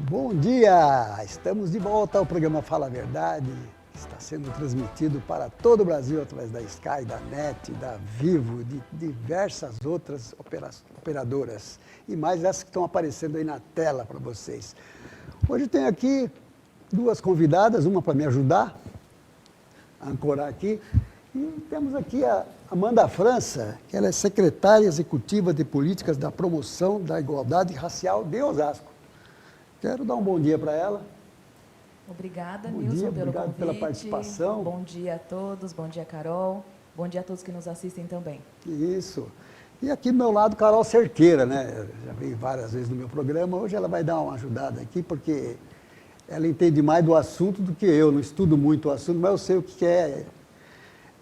Bom dia! Estamos de volta ao programa Fala a Verdade. Está sendo transmitido para todo o Brasil através da Sky, da NET, da Vivo, de diversas outras operadoras. E mais essas que estão aparecendo aí na tela para vocês. Hoje tem aqui duas convidadas, uma para me ajudar a ancorar aqui. E temos aqui a Amanda França, que ela é secretária executiva de políticas da promoção da igualdade racial de Osasco. Quero dar um bom dia para ela. Obrigada, Bom Nilson, dia, pelo obrigado convite. pela participação. Bom dia a todos, bom dia, Carol. Bom dia a todos que nos assistem também. Isso. E aqui do meu lado, Carol Cerqueira, né? Já veio várias vezes no meu programa. Hoje ela vai dar uma ajudada aqui, porque ela entende mais do assunto do que eu. Não estudo muito o assunto, mas eu sei o que é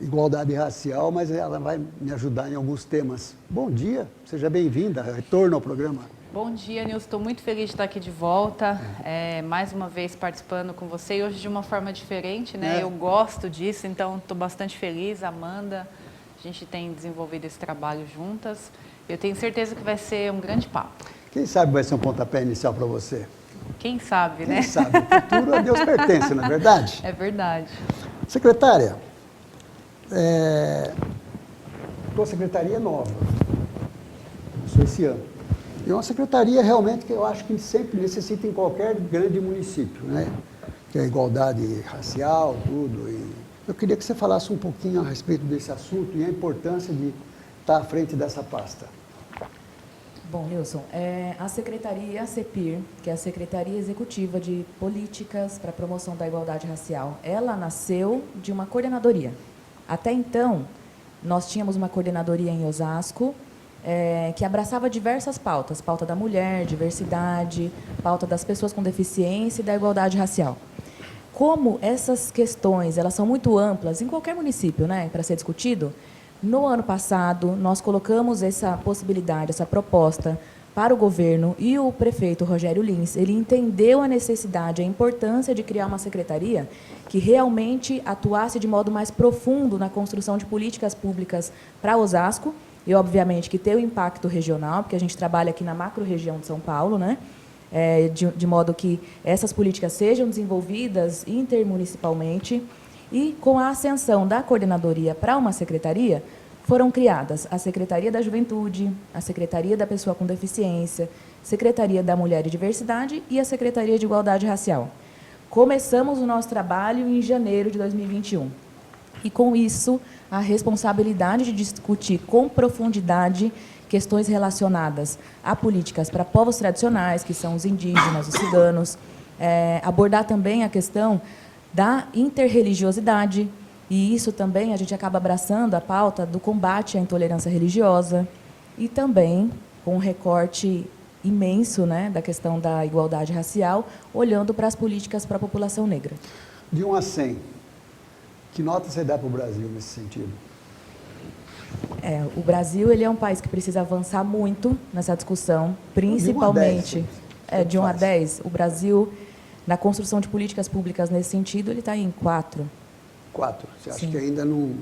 igualdade racial, mas ela vai me ajudar em alguns temas. Bom dia, seja bem-vinda. Retorno ao programa. Bom dia, Nilson. Estou muito feliz de estar aqui de volta, mais uma vez participando com você e hoje de uma forma diferente, né? Eu gosto disso, então estou bastante feliz. Amanda, a gente tem desenvolvido esse trabalho juntas. Eu tenho certeza que vai ser um grande papo. Quem sabe vai ser um pontapé inicial para você? Quem sabe, né? Quem sabe? O futuro a Deus pertence, não é verdade? É verdade. Secretária, tua secretaria é nova, começou esse ano. É uma secretaria realmente que eu acho que sempre necessita em qualquer grande município, né? Que é a igualdade racial, tudo. E eu queria que você falasse um pouquinho a respeito desse assunto e a importância de estar à frente dessa pasta. Bom, Nilson, a Secretaria CEPIR, que é a Secretaria Executiva de Políticas para a Promoção da Igualdade Racial, ela nasceu de uma coordenadoria. Até então, nós tínhamos uma coordenadoria em Osasco, que abraçava diversas pautas, pauta da mulher, diversidade, pauta das pessoas com deficiência e da igualdade racial. Como essas questões elas são muito amplas em qualquer município, né, para ser discutido, no ano passado nós colocamos essa possibilidade, essa proposta para o governo e o prefeito Rogério Lins, ele entendeu a necessidade, a importância de criar uma secretaria que realmente atuasse de modo mais profundo na construção de políticas públicas para Osasco, e, obviamente, que tem o impacto regional, porque a gente trabalha aqui na macro-região de São Paulo, né? De modo que essas políticas sejam desenvolvidas intermunicipalmente. E, com a ascensão da coordenadoria para uma secretaria, foram criadas a Secretaria da Juventude, a Secretaria da Pessoa com Deficiência, Secretaria da Mulher e Diversidade e a Secretaria de Igualdade Racial. Começamos o nosso trabalho em janeiro de 2021. E, com isso, a responsabilidade de discutir com profundidade questões relacionadas a políticas para povos tradicionais, que são os indígenas, os ciganos, abordar também a questão da interreligiosidade, e isso também a gente acaba abraçando a pauta do combate à intolerância religiosa, e também com um recorte imenso, né, da questão da igualdade racial, olhando para as políticas para a população negra. De 1 a 100, que nota você dá para o Brasil nesse sentido? O Brasil ele é um país que precisa avançar muito nessa discussão, principalmente de 1 a 10. O Brasil, na construção de políticas públicas nesse sentido, ele está em 4. 4. Você acha Sim. que ainda não...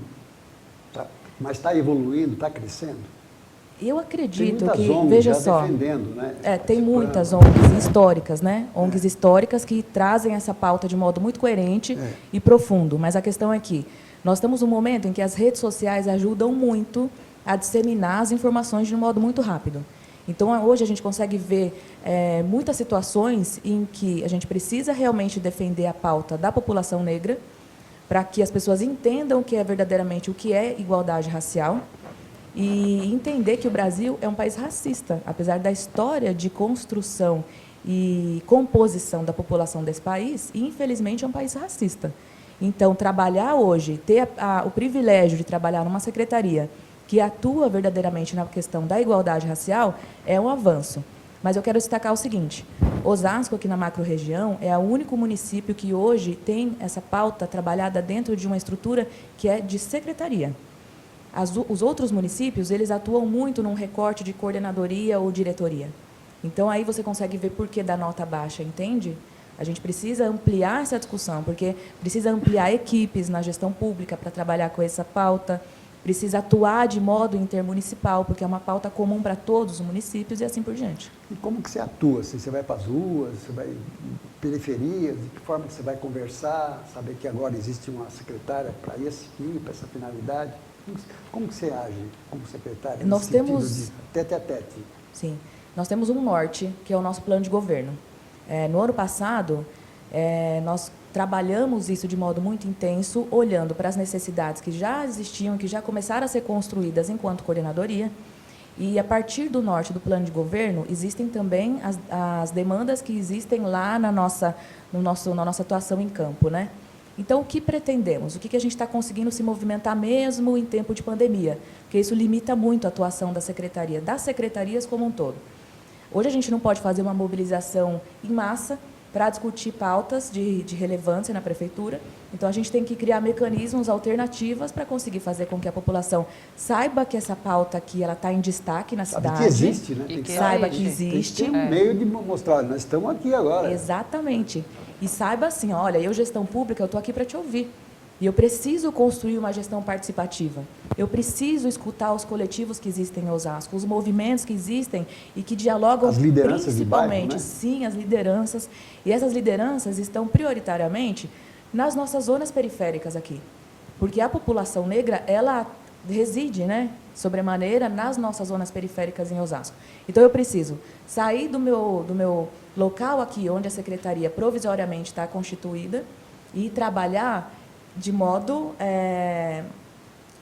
Mas está evoluindo, está crescendo? Eu acredito tem que, ONGs veja já só, defendendo, né? tem muitas ONGs históricas, né? ONGs históricas que trazem essa pauta de modo muito coerente e profundo. Mas a questão é que nós estamos num momento em que as redes sociais ajudam muito a disseminar as informações de um modo muito rápido. Então, hoje a gente consegue ver muitas situações em que a gente precisa realmente defender a pauta da população negra para que as pessoas entendam o que é verdadeiramente o que é igualdade racial, e entender que o Brasil é um país racista, apesar da história de construção e composição da população desse país, infelizmente é um país racista. Então, trabalhar hoje, ter o privilégio de trabalhar numa secretaria que atua verdadeiramente na questão da igualdade racial é um avanço. Mas eu quero destacar o seguinte: Osasco, aqui na macro-região, é o único município que hoje tem essa pauta trabalhada dentro de uma estrutura que é de secretaria. Os outros municípios, eles atuam muito num recorte de coordenadoria ou diretoria. Então, aí você consegue ver por que da nota baixa, entende? A gente precisa ampliar essa discussão, porque precisa ampliar equipes na gestão pública para trabalhar com essa pauta, precisa atuar de modo intermunicipal, porque é uma pauta comum para todos os municípios e assim por diante. E como que você atua? Assim, você vai para as ruas, você vai em periferias, de que forma que você vai conversar, saber que agora existe uma secretária para esse fim, para essa finalidade? Como que você age como secretária? Nós temos... de tete a tete? Sim, nós temos um norte, que é o nosso plano de governo. No ano passado, nós trabalhamos isso de modo muito intenso, olhando para as necessidades que já existiam, que já começaram a ser construídas enquanto coordenadoria. E, a partir do norte do plano de governo, existem também as demandas que existem lá na nossa atuação em campo, né? Então, o que pretendemos? O que a gente está conseguindo se movimentar mesmo em tempo de pandemia? Porque isso limita muito a atuação da secretaria, das secretarias como um todo. Hoje, a gente não pode fazer uma mobilização em massa para discutir pautas de relevância na prefeitura. Então, a gente tem que criar mecanismos alternativos para conseguir fazer com que a população saiba que essa pauta aqui está em destaque na cidade. Sabe que existe, né? E que saiba que existe. Tem um meio de mostrar, nós estamos aqui agora. Exatamente. E saiba assim, olha, eu, gestão pública, eu estou aqui para te ouvir. E eu preciso construir uma gestão participativa. Eu preciso escutar os coletivos que existem em Osasco, os movimentos que existem e que dialogam as lideranças principalmente, de bairro, né? Sim, as lideranças. E essas lideranças estão prioritariamente nas nossas zonas periféricas aqui. Porque a população negra, ela reside, né, sobremaneira nas nossas zonas periféricas em Osasco. Então, eu preciso sair do meu local aqui, onde a secretaria provisoriamente está constituída, e trabalhar de modo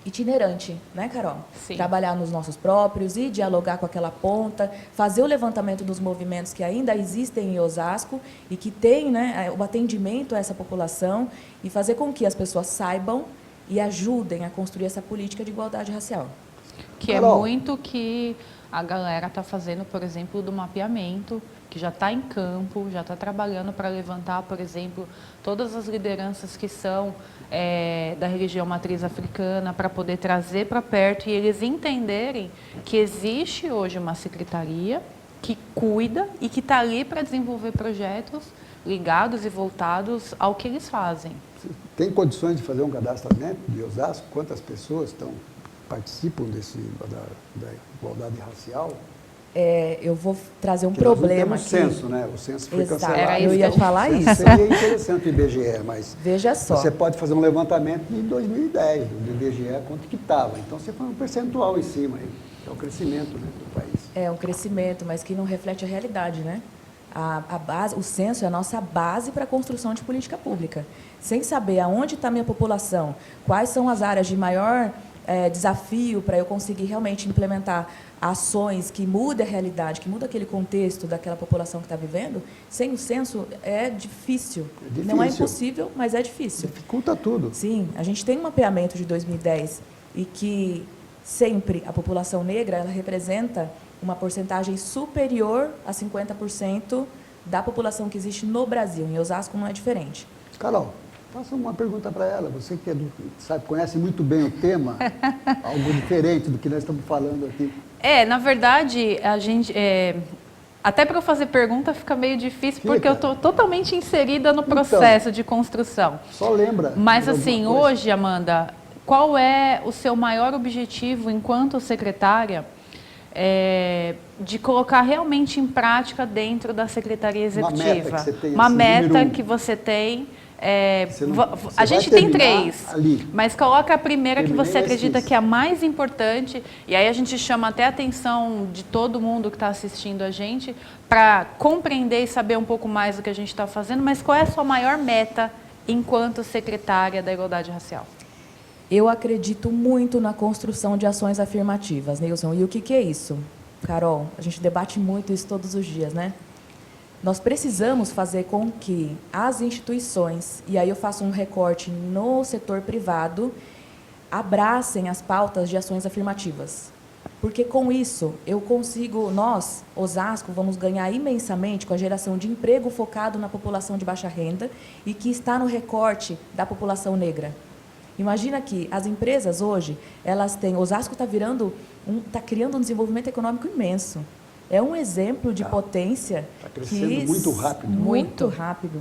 itinerante, né, Carol? Sim. Trabalhar nos nossos próprios e dialogar com aquela ponta, fazer o levantamento dos movimentos que ainda existem em Osasco e que tem, né, o atendimento a essa população e fazer com que as pessoas saibam e ajudem a construir essa política de igualdade racial. Que Carol. É muito que a galera está fazendo, por exemplo, do mapeamento, que já está em campo, já está trabalhando para levantar, por exemplo, todas as lideranças que são da religião matriz africana, para poder trazer para perto e eles entenderem que existe hoje uma secretaria que cuida e que está ali para desenvolver projetos ligados e voltados ao que eles fazem. Tem condições de fazer um cadastramento de Osasco? Quantas pessoas participam da igualdade racial? Eu vou trazer um Porque nós não problema temos aqui. censo, né? O censo foi Exato. cancelado. Eu ia falar isso. Seria interessante o IBGE, mas Veja só. você pode fazer um levantamento de 2010, do IBGE, quanto que estava. Então, você põe um percentual em cima aí. É o crescimento, né, do país. É um crescimento, mas que não reflete a realidade, né? A base, o censo é a nossa base para a construção de política pública. Sem saber aonde está a minha população, quais são as áreas de maior desafio para eu conseguir realmente implementar ações que mudem a realidade, que mudem aquele contexto daquela população que está vivendo, sem o censo é difícil. Não é impossível, mas é difícil. Dificulta tudo. Sim, a gente tem um mapeamento de 2010 e que sempre a população negra ela representa uma porcentagem superior a 50% da população que existe no Brasil. Em Osasco não é diferente. Carol, faça uma pergunta para ela. Você que conhece muito bem o tema, algo diferente do que nós estamos falando aqui. Na verdade, a gente... até para eu fazer pergunta fica meio difícil, porque eu estou totalmente inserida no processo de construção. Só lembra. Mas assim, hoje, Amanda, qual é o seu maior objetivo enquanto secretária de colocar realmente em prática dentro da Secretaria Executiva? Uma meta que você tem. A gente tem 3, mas coloca a primeira que você acredita que é a mais importante, e aí a gente chama até a atenção de todo mundo que está assistindo a gente para compreender e saber um pouco mais do que a gente está fazendo, mas qual é a sua maior meta enquanto secretária da Igualdade Racial? Eu acredito muito na construção de ações afirmativas, Nilson. E o que é isso? Carol, a gente debate muito isso todos os dias, né? Nós precisamos fazer com que as instituições, e aí eu faço um recorte no setor privado, abracem as pautas de ações afirmativas. Porque com isso, nós, Osasco, vamos ganhar imensamente com a geração de emprego focado na população de baixa renda e que está no recorte da população negra. Imagina que as empresas hoje, Osasco está criando um desenvolvimento econômico imenso. É um exemplo de potência. Está crescendo muito rápido. Muito rápido.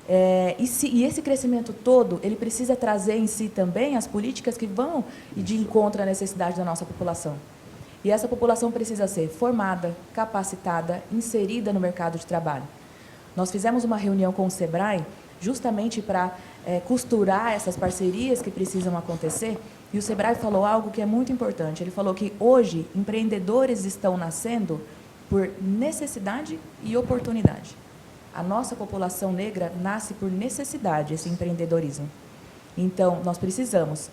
E esse crescimento todo, ele precisa trazer em si também as políticas que vão de encontro à necessidade da nossa população. E essa população precisa ser formada, capacitada, inserida no mercado de trabalho. Nós fizemos uma reunião com o SEBRAE justamente para costurar essas parcerias que precisam acontecer, e o SEBRAE falou algo que é muito importante. Ele falou que hoje empreendedores estão nascendo por necessidade e oportunidade. A nossa população negra nasce por necessidade, esse empreendedorismo. Então, nós precisamos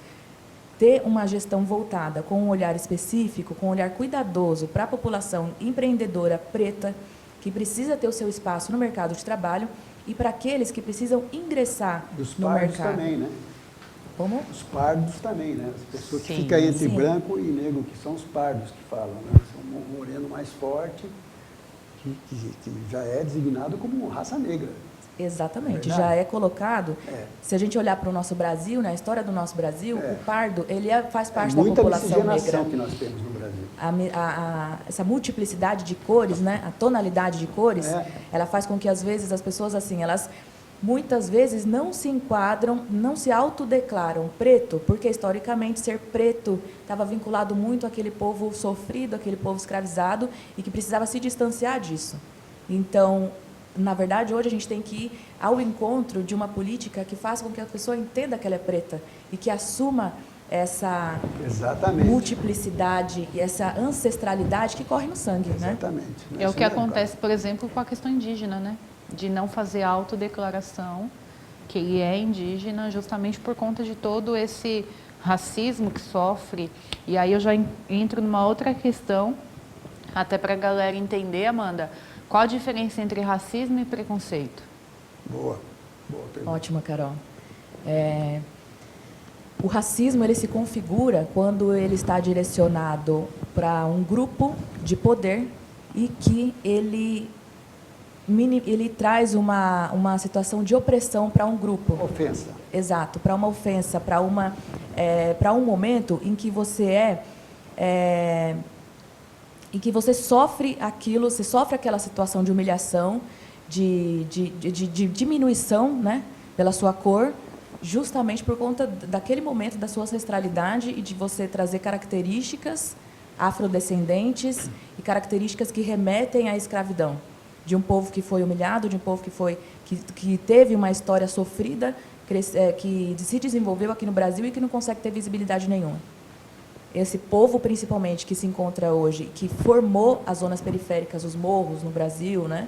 ter uma gestão voltada com um olhar específico, com um olhar cuidadoso para a população empreendedora preta, que precisa ter o seu espaço no mercado de trabalho, e para aqueles que precisam ingressar no mercado. Os pardos também, né? Como? Os pardos também, né? As pessoas que Sim, ficam entre sim. branco e negro, que são os pardos que falam, né? São um moreno mais forte, que já é designado como raça negra. Exatamente, Verdade? já é colocado. É. Se a gente olhar para o nosso Brasil, na história do nosso Brasil, o pardo, ele faz parte da Muita população miscigenação negra. que nós temos no Brasil. Essa multiplicidade de cores, né, a tonalidade de cores, ela faz com que, às vezes, as pessoas, assim, elas muitas vezes não se enquadram, não se autodeclaram preto, porque, historicamente, ser preto estava vinculado muito àquele povo sofrido, àquele povo escravizado, e que precisava se distanciar disso. Então, na verdade, hoje a gente tem que ir ao encontro de uma política que faça com que a pessoa entenda que ela é preta e que assuma essa Exatamente. multiplicidade e essa ancestralidade que corre no sangue, né? Exatamente. É o que acontece, por exemplo, com a questão indígena, né? De não fazer autodeclaração que ele é indígena, justamente por conta de todo esse racismo que sofre. E aí eu já entro numa outra questão, até para a galera entender, Amanda, qual a diferença entre racismo e preconceito? Boa pergunta. Ótima, Carol. O racismo, ele se configura quando ele está direcionado para um grupo de poder e que ele traz uma situação de opressão para um grupo. Ofensa. Exato, para uma ofensa, para um momento em que você em que você sofre aquilo, você sofre aquela situação de humilhação, de diminuição, né, pela sua cor, justamente por conta daquele momento da sua ancestralidade e de você trazer características afrodescendentes e características que remetem à escravidão, de um povo que foi humilhado, de um povo que teve uma história sofrida, que se desenvolveu aqui no Brasil e que não consegue ter visibilidade nenhuma. Esse povo, principalmente, que se encontra hoje, que formou as zonas periféricas, os morros no Brasil, né?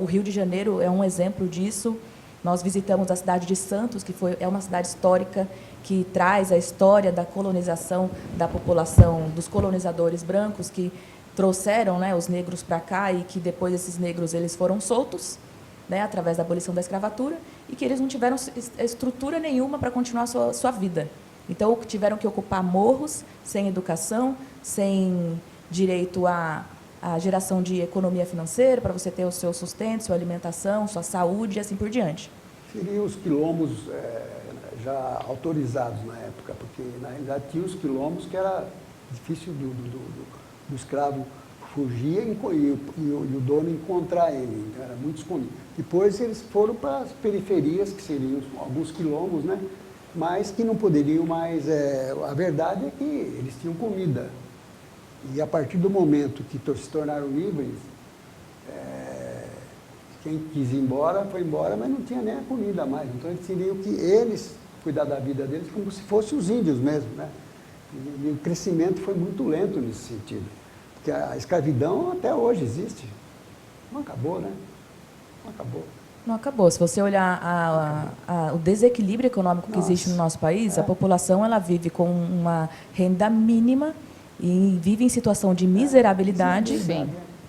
O Rio de Janeiro é um exemplo disso. Nós visitamos a cidade de Santos, que é uma cidade histórica que traz a história da colonização da população, dos colonizadores brancos que trouxeram, né, os negros para cá e que depois esses negros eles foram soltos, né, através da abolição da escravatura, e que eles não tiveram estrutura nenhuma para continuar a sua vida. Então, tiveram que ocupar morros, sem educação, sem direito à geração de economia financeira, para você ter o seu sustento, sua alimentação, sua saúde e assim por diante. Seriam os quilombos já autorizados na época, porque, na realidade, tinha os quilombos que era difícil do escravo fugir e o dono encontrar ele, então era muito escondido. Depois eles foram para as periferias, que seriam alguns quilombos, né? Mas que não poderiam mais... a verdade é que eles tinham comida. E a partir do momento que se tornaram livres, quem quis ir embora, foi embora, mas não tinha nem a comida mais. Então eles teriam que cuidar da vida deles como se fossem os índios mesmo, né? E o crescimento foi muito lento nesse sentido. Porque a escravidão até hoje existe. Não acabou, né? Não acabou. Não acabou. Se você olhar o desequilíbrio econômico que existe no nosso país, a população ela vive com uma renda mínima e vive em situação de miserabilidade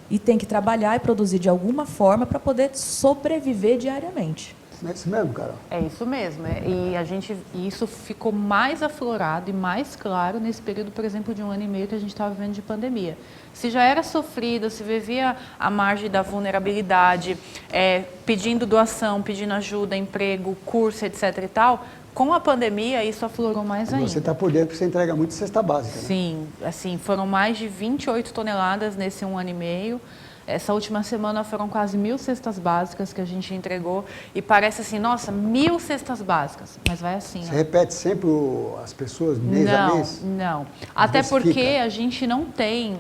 e tem que trabalhar e produzir de alguma forma para poder sobreviver diariamente. É isso mesmo, Carol? É isso mesmo. E isso ficou mais aflorado e mais claro nesse período, por exemplo, de 1 ano e meio que a gente estava vivendo de pandemia. Se já era sofrido, se vivia à margem da vulnerabilidade, pedindo doação, pedindo ajuda, emprego, curso, etc. e tal, com a pandemia isso aflorou mais ainda. Você está por dentro porque você entrega muito cesta básica, né? Sim, assim, foram mais de 28 toneladas nesse 1 ano e meio. Essa última semana foram quase 1.000 cestas básicas que a gente entregou e parece assim, nossa, 1.000 cestas básicas, mas vai assim. Você repete sempre as pessoas mês a mês? Não. Até porque a gente não tem,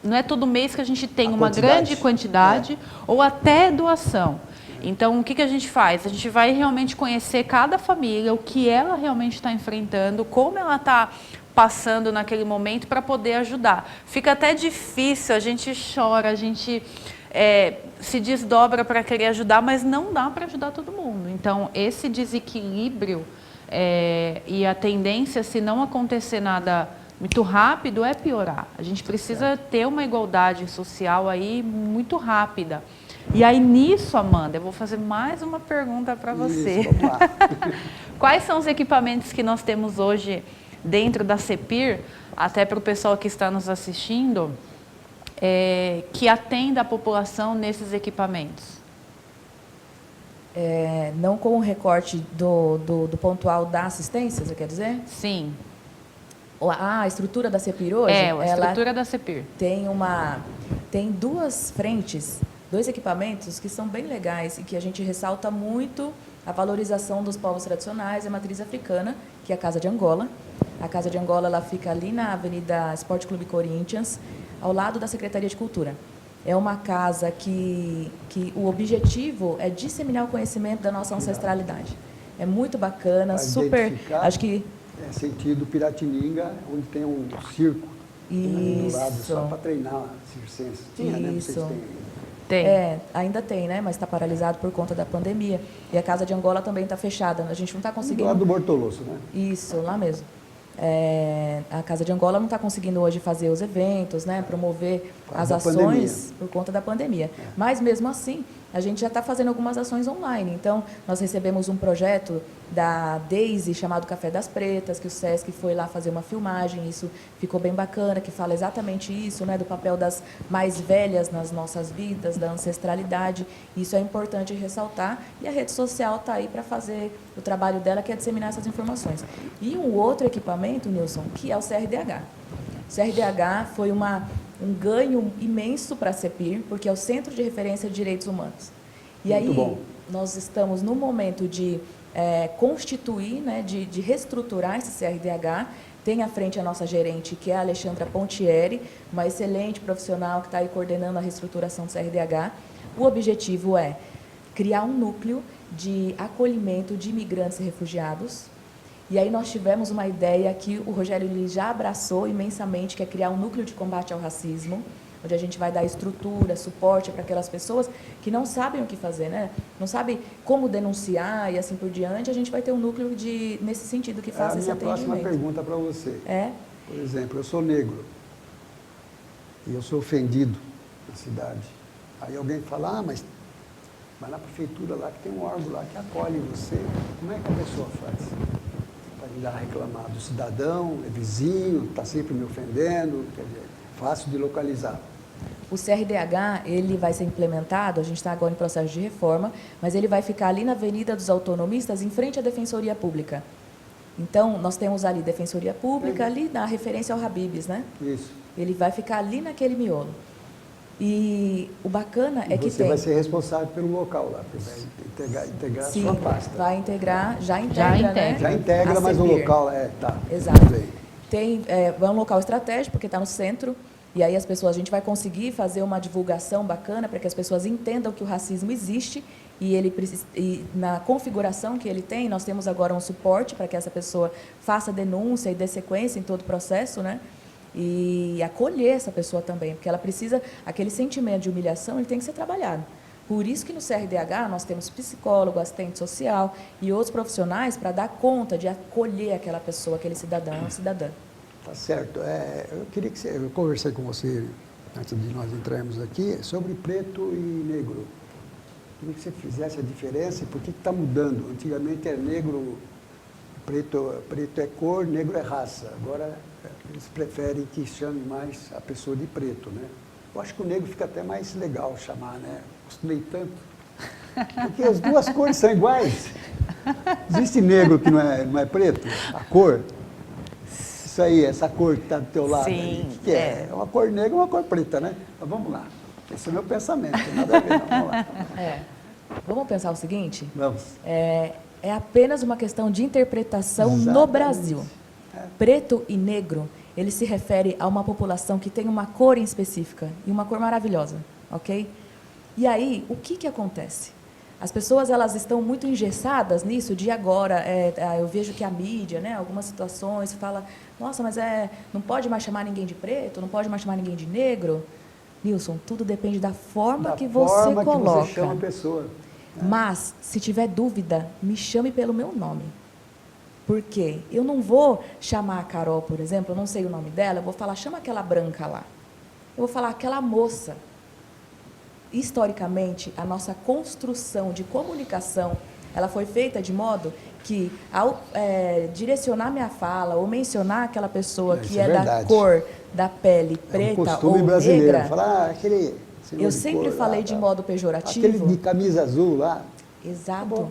não é todo mês que a gente tem uma grande quantidade ou até doação. Então, o que a gente faz? A gente vai realmente conhecer cada família, o que ela realmente está enfrentando, como ela está passando naquele momento para poder ajudar. Fica até difícil, a gente chora, a gente se desdobra para querer ajudar, mas não dá para ajudar todo mundo. Então, esse desequilíbrio e a tendência, se não acontecer nada muito rápido, é piorar. A gente precisa ter uma igualdade social aí muito rápida. E aí, nisso, Amanda, eu vou fazer mais uma pergunta para você. Isso, vamos lá. Quais são os equipamentos que nós temos hoje dentro da CEPIR, até para o pessoal que está nos assistindo, que atenda a população nesses equipamentos? Não com o recorte do pontual da assistência, você quer dizer? Sim. A estrutura da CEPIR hoje? A estrutura da CEPIR. Tem duas frentes, 2 equipamentos que são bem legais e que a gente ressalta muito a valorização dos povos tradicionais e a matriz africana, que é a Casa de Angola. A Casa de Angola ela fica ali na Avenida Esporte Clube Corinthians, ao lado da Secretaria de Cultura. É uma casa que o objetivo é disseminar o conhecimento da nossa ancestralidade. É muito bacana, super... Acho que... sentido Piratininga, onde tem um circo. Isso. Lado, só para treinar circenses. Tinha, né? Vocês têm ainda. Tem. Ainda tem, né? Mas está paralisado por conta da pandemia. E a Casa de Angola também está fechada. A gente não está conseguindo... Do lado do Bortoloso, né? Isso, lá mesmo. A Casa de Angola não está conseguindo hoje fazer os eventos, né? Promover as ações por conta da pandemia. Mas, mesmo assim, a gente já está fazendo algumas ações online. Então, nós recebemos um projeto da Daisy, chamado Café das Pretas, que o SESC foi lá fazer uma filmagem, isso ficou bem bacana, que fala exatamente isso, né, do papel das mais velhas nas nossas vidas, da ancestralidade. Isso é importante ressaltar, e a rede social está aí para fazer o trabalho dela, que é disseminar essas informações. E um outro equipamento, Nilson, que é o CRDH. O CRDH foi um ganho imenso para a CEPIR, porque é o Centro de Referência de Direitos Humanos. E aí, nós estamos no momento de constituir, né, de reestruturar esse CRDH. Tem à frente a nossa gerente, que é a Alexandra Pontieri, uma excelente profissional que está aí coordenando a reestruturação do CRDH. O objetivo é criar um núcleo de acolhimento de imigrantes e refugiados. E aí nós tivemos uma ideia que o Rogério Lins já abraçou imensamente, que é criar um núcleo de combate ao racismo, onde a gente vai dar estrutura, suporte para aquelas pessoas que não sabem o que fazer, né? Não sabem como denunciar e assim por diante. A gente vai ter um núcleo nesse sentido que faça esse atendimento. A minha próxima pergunta para você. Por exemplo, eu sou negro e eu sou ofendido na cidade. Aí alguém fala, mas vai na prefeitura lá que tem um órgão lá que acolhe você. Como é que a pessoa faz? Para ir lá reclamar do cidadão, é vizinho, está sempre me ofendendo, quer dizer, fácil de localizar. O CRDH, ele vai ser implementado, a gente está agora em processo de reforma, mas ele vai ficar ali na Avenida dos Autonomistas, em frente à Defensoria Pública. Então, nós temos ali Defensoria Pública, ali na referência ao Habib's, né? Isso. Ele vai ficar ali naquele miolo. E o bacana é que você vai ser responsável pelo local lá, vai integrar Sim, a sua pasta. Vai integrar, já integra, né? Já integra, mas o local tá. Exato. É um local estratégico, porque está no centro, e aí a gente vai conseguir fazer uma divulgação bacana para que as pessoas entendam que o racismo existe e na configuração que ele tem, nós temos agora um suporte para que essa pessoa faça denúncia e dê sequência em todo o processo, né? E acolher essa pessoa também, porque ela precisa, aquele sentimento de humilhação, ele tem que ser trabalhado. Por isso que no CRDH nós temos psicólogo, assistente social e outros profissionais para dar conta de acolher aquela pessoa, aquele cidadão ou cidadã. Tá certo. Eu queria que eu conversei com você, antes de nós entrarmos aqui, sobre preto e negro. Queria que você fizesse a diferença e por que está mudando. Antigamente era negro, preto é cor, negro é raça. Agora eles preferem que chame mais a pessoa de preto, né? Eu acho que o negro fica até mais legal chamar, né? Acostumei tanto. Porque as duas cores são iguais. Existe negro que não é preto? A cor? Isso aí, essa cor que está do teu lado. Sim, aí, o que é? É uma cor negra e uma cor preta, né? Mas vamos lá. Esse é o meu pensamento, não tem nada a ver, não. Vamos lá. Vamos pensar o seguinte? Vamos. É apenas uma questão de interpretação no Exatamente. Brasil. Preto e negro, ele se refere a uma população que tem uma cor em específica e uma cor maravilhosa, ok? E aí, o que acontece? As pessoas elas estão muito engessadas nisso de agora. Eu vejo que a mídia, né, algumas situações, fala, nossa, mas não pode mais chamar ninguém de preto, não pode mais chamar ninguém de negro. Nilson, tudo depende da forma que você coloca. Que você chama a pessoa. Mas, se tiver dúvida, me chame pelo meu nome. Por quê? Eu não vou chamar a Carol, por exemplo, eu não sei o nome dela, eu vou falar, chama aquela branca lá. Eu vou falar, aquela moça. Historicamente, a nossa construção de comunicação, ela foi feita de modo que, ao direcionar minha fala ou mencionar aquela pessoa que é da cor da pele preta ou negra, falar, aquele eu sempre falei de modo pejorativo. Aquele de camisa azul lá. Exato.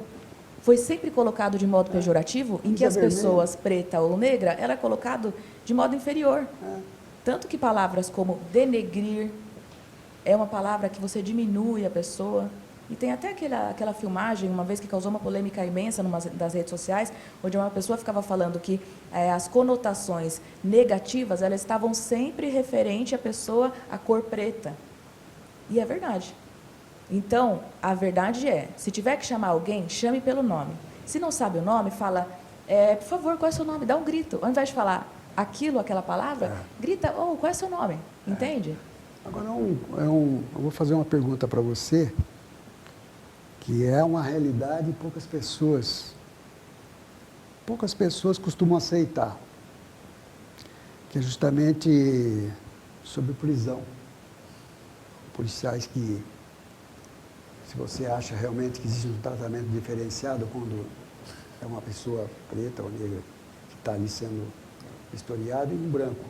Foi sempre colocado de modo pejorativo, em que as pessoas preta ou negra era colocado de modo inferior. Tanto que palavras como denegrir é uma palavra que você diminui a pessoa. E tem até aquela filmagem, uma vez que causou uma polêmica imensa das redes sociais, onde uma pessoa ficava falando que as conotações negativas, elas estavam sempre referente à pessoa, à cor preta. E é verdade. Então, a verdade se tiver que chamar alguém, chame pelo nome. Se não sabe o nome, fala, por favor, qual é o seu nome? Dá um grito. Ao invés de falar aquela palavra, grita, qual é o seu nome? Entende? Agora, eu vou fazer uma pergunta para você, que é uma realidade e poucas pessoas costumam aceitar, que é justamente sobre prisão. Policiais que, se você acha realmente que existe um tratamento diferenciado quando é uma pessoa preta ou negra que está ali sendo historiada e um branco.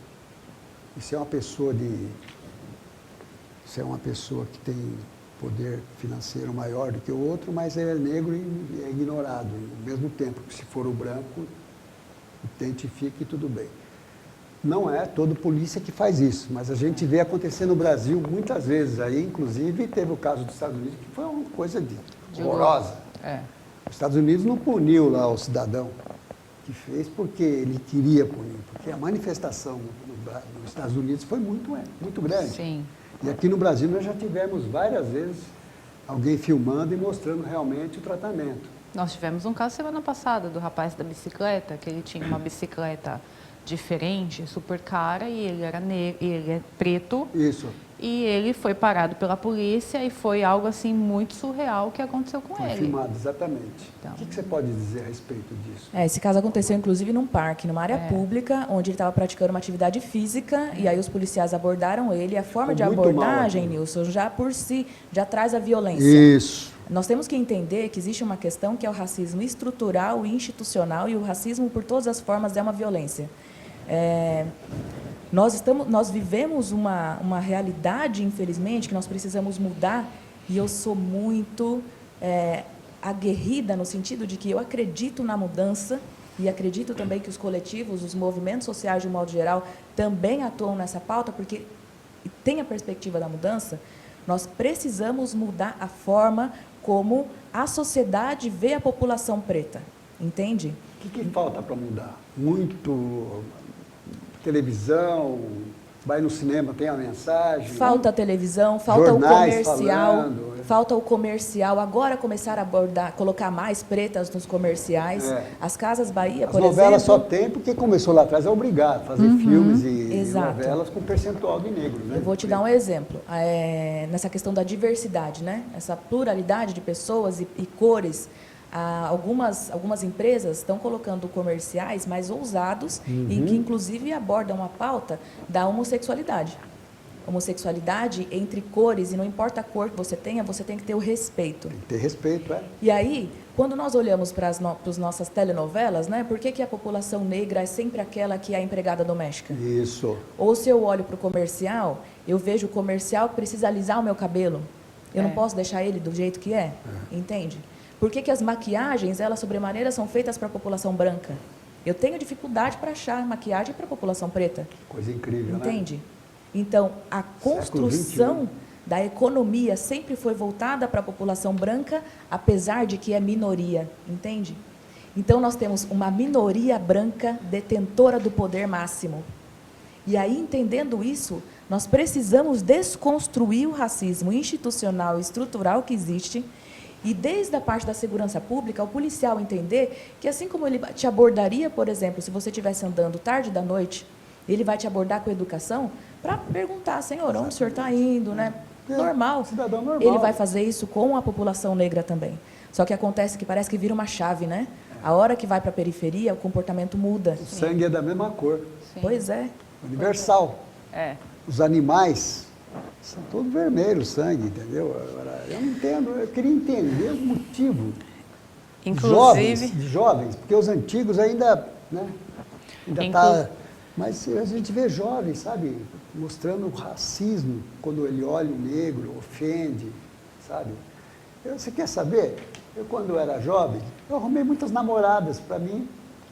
Isso é uma pessoa que tem poder financeiro maior do que o outro, mas ele é negro e é ignorado. Ao mesmo tempo que, se for o branco, identifica e tudo bem. Não é todo polícia que faz isso, mas a gente vê acontecer no Brasil muitas vezes. Aí, inclusive, teve o caso dos Estados Unidos, que foi uma coisa horrorosa. Os Estados Unidos não puniu lá o cidadão que fez porque ele queria punir, porque a manifestação nos Estados Unidos foi muito grande. Sim. E aqui no Brasil nós já tivemos várias vezes alguém filmando e mostrando realmente o tratamento. Nós tivemos um caso semana passada do rapaz da bicicleta, que ele tinha uma bicicleta diferente, super cara, e ele era negro, e ele é preto. Isso. E ele foi parado pela polícia e foi algo assim muito surreal que aconteceu com ele. Foi filmado, exatamente. Então. O que você pode dizer a respeito disso? Esse caso aconteceu inclusive num parque, numa área pública, onde ele estava praticando uma atividade física, e aí os policiais abordaram ele. A forma de abordagem, Nilson, já por si, já traz a violência. Isso. Nós temos que entender que existe uma questão que é o racismo estrutural e institucional, e o racismo, por todas as formas, é uma violência. Nós vivemos uma realidade, infelizmente, que nós precisamos mudar, e eu sou muito aguerrida no sentido de que eu acredito na mudança e acredito também que os coletivos, os movimentos sociais, de um modo geral, também atuam nessa pauta, porque tem a perspectiva da mudança. Nós precisamos mudar a forma como a sociedade vê a população preta, entende? O que falta para mudar? Muito televisão, vai no cinema, tem a mensagem. Falta a televisão, falta jornais o comercial, falando. Falta o comercial. Agora começar a abordar, colocar mais pretas nos comerciais. As Casas Bahia, por exemplo. As novelas só tem porque começou lá atrás, é obrigado a fazer filmes e novelas com percentual de negros. Né? Eu vou te dar um exemplo. Nessa questão da diversidade, né? Essa pluralidade de pessoas e cores. Algumas empresas estão colocando comerciais mais ousados e que, inclusive, abordam a pauta da homossexualidade. Homossexualidade entre cores, e não importa a cor que você tem que ter o respeito. Tem que ter respeito, E aí, quando nós olhamos para as nossas telenovelas, né, por que a população negra é sempre aquela que é a empregada doméstica? Isso. Ou se eu olho para o comercial, eu vejo o comercial que precisa alisar o meu cabelo. Eu não posso deixar ele do jeito que entende? Por que as maquiagens, elas sobremaneira são feitas para a população branca? Eu tenho dificuldade para achar maquiagem para a população preta. Coisa incrível, Entende? né? Então, a construção XXI. da economia sempre foi voltada para a população branca, apesar de que é minoria, entende? Então, nós temos uma minoria branca detentora do poder máximo. E aí, entendendo isso, nós precisamos desconstruir o racismo institucional e estrutural que existe, e desde a parte da segurança pública, o policial entender que, assim como ele te abordaria, por exemplo, se você estivesse andando tarde da noite, ele vai te abordar com educação para perguntar, senhor, onde o senhor está indo, né? Normal. Cidadão normal. Ele vai fazer isso com a população negra também. Só que acontece que parece que vira uma chave, né? A hora que vai para a periferia, o comportamento muda. O sangue é da mesma cor, Sim. Pois é. universal. É. Os animais são todos vermelhos, sangue, entendeu? Agora, eu não entendo, eu queria entender o motivo. Inclusive, Jovens, porque os antigos ainda, né? Ainda Inclu- tá, mas a gente vê jovens, sabe, mostrando o racismo quando ele olha o negro, ofende, sabe? Você quer saber? Eu, quando era jovem, eu arrumei muitas namoradas para mim,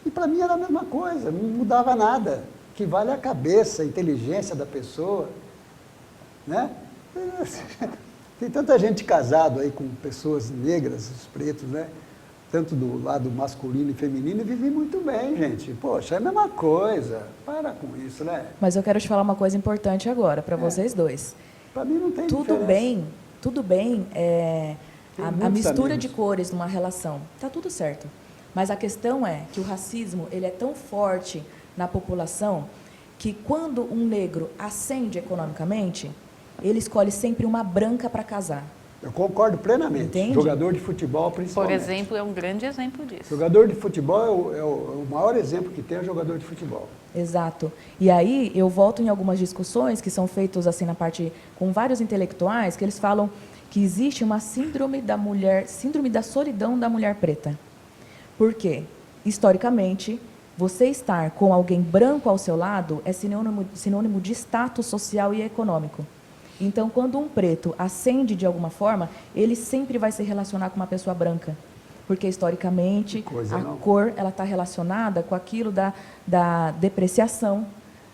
e para mim era a mesma coisa, não mudava nada. O que vale é a cabeça, a inteligência da pessoa, né? Tem tanta gente casado aí com pessoas negras, os pretos, né? Tanto do lado masculino e feminino, e vive muito bem, gente. Poxa, é a mesma coisa. Para com isso, né? Mas eu quero te falar uma coisa importante agora, para vocês dois. Para mim não tem Tudo diferença. bem, tudo bem, Tem a muitos mistura amigos. de cores numa relação, tá tudo certo. Mas a questão é que o racismo, ele é tão forte na população que quando um negro ascende economicamente, ele escolhe sempre uma branca para casar. Eu concordo plenamente. Entende? Jogador de futebol, por principalmente. exemplo, é um grande exemplo disso. Jogador de futebol é o maior exemplo que tem, é jogador de futebol. Exato. E aí eu volto em algumas discussões que são feitas assim na parte com vários intelectuais, que eles falam que existe uma síndrome da mulher, síndrome da solidão da mulher preta. Por quê? Historicamente, você estar com alguém branco ao seu lado é sinônimo de status social e econômico. Então, quando um preto ascende de alguma forma, ele sempre vai se relacionar com uma pessoa branca. Porque, historicamente, a cor está relacionada com aquilo da depreciação,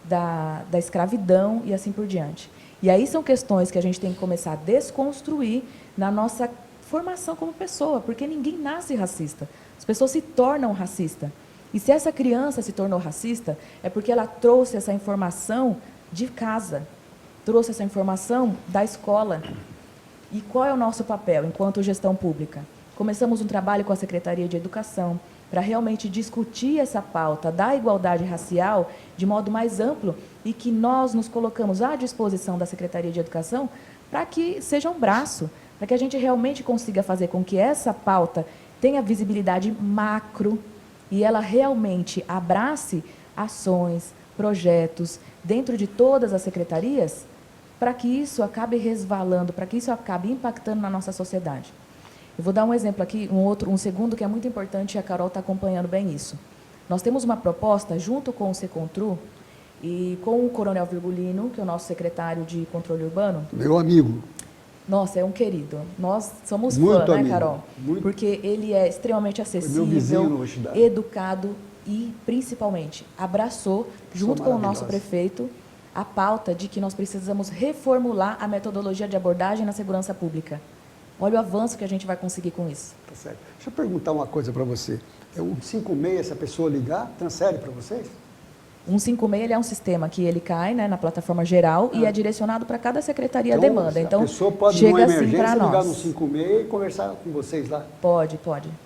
da escravidão e assim por diante. E aí são questões que a gente tem que começar a desconstruir na nossa formação como pessoa, porque ninguém nasce racista. As pessoas se tornam racistas. E se essa criança se tornou racista, é porque ela trouxe essa informação de casa, trouxe essa informação da escola. E qual é o nosso papel enquanto gestão pública? Começamos um trabalho com a Secretaria de Educação para realmente discutir essa pauta da igualdade racial de modo mais amplo e que nós nos colocamos à disposição da Secretaria de Educação para que seja um braço, para que a gente realmente consiga fazer com que essa pauta tenha visibilidade macro e ela realmente abrace ações, projetos dentro de todas as secretarias para que isso acabe resvalando, para que isso acabe impactando na nossa sociedade. Eu vou dar um exemplo aqui, um segundo que é muito importante e a Carol está acompanhando bem isso. Nós temos uma proposta junto com o Secontru e com o Coronel Virgulino, que é o nosso secretário de controle urbano. Meu amigo. Nossa, é um querido. Nós somos Muito fã, né, amigo. Carol? Muito. Porque ele é extremamente Foi meu vizinho acessível, no Roxidade. educado e, principalmente, abraçou, junto com o nosso maravilhosa. prefeito, a pauta de que nós precisamos reformular a metodologia de abordagem na segurança pública. Olha o avanço que a gente vai conseguir com isso. Tá certo. Deixa eu perguntar uma coisa para você. É o 156, se a pessoa ligar, transfere para vocês? 156 ele é um sistema que ele cai, né, na plataforma geral e é direcionado para cada secretaria a demanda. Então, a pessoa pode, chega numa assim emergência, para ligar nós. no 56 e conversar com vocês lá. Pode.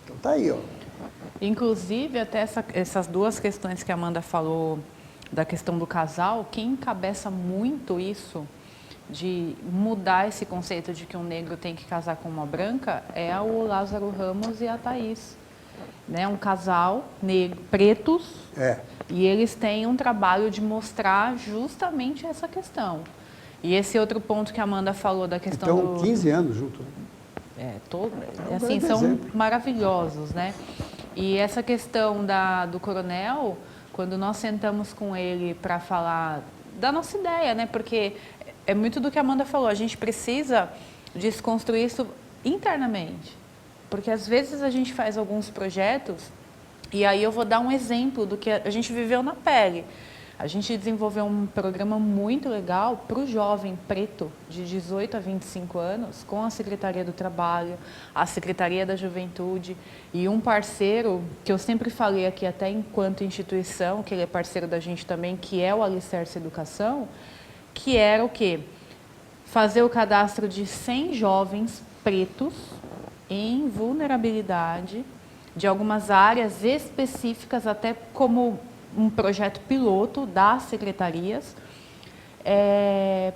Então tá aí, ó. Inclusive, até essas duas questões que a Amanda falou da questão do casal, quem encabeça muito isso, de mudar esse conceito de que um negro tem que casar com uma branca, é o Lázaro Ramos e a Thaís. Né? Um casal negro, pretos, e eles têm um trabalho de mostrar justamente essa questão. E esse outro ponto que a Amanda falou da questão Então, 15 anos junto. assim, são exemplo. maravilhosos, né? E essa questão do coronel, quando nós sentamos com ele para falar da nossa ideia, né? Porque é muito do que a Amanda falou, a gente precisa desconstruir isso internamente. Porque às vezes a gente faz alguns projetos E aí eu vou dar um exemplo do que a gente viveu na pele. A gente desenvolveu um programa muito legal para o jovem preto de 18 a 25 anos, com a Secretaria do Trabalho, a Secretaria da Juventude e um parceiro que eu sempre falei aqui, até enquanto instituição, que ele é parceiro da gente também, que é o Alicerce Educação, que era o quê? Fazer o cadastro de 100 jovens pretos em vulnerabilidade, de algumas áreas específicas, até como um projeto piloto das secretarias,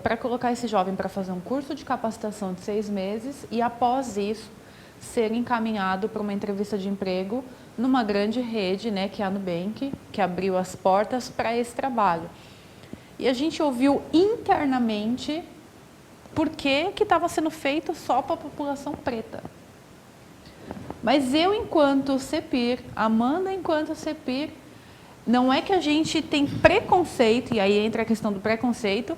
para colocar esse jovem para fazer um curso de capacitação de 6 meses e, após isso, ser encaminhado para uma entrevista de emprego numa grande rede, né, que é a Nubank, que abriu as portas para esse trabalho. E a gente ouviu internamente por que estava sendo feito só para a população preta. Mas eu, enquanto CEPIR, Amanda, enquanto CEPIR, não é que a gente tem preconceito, e aí entra a questão do preconceito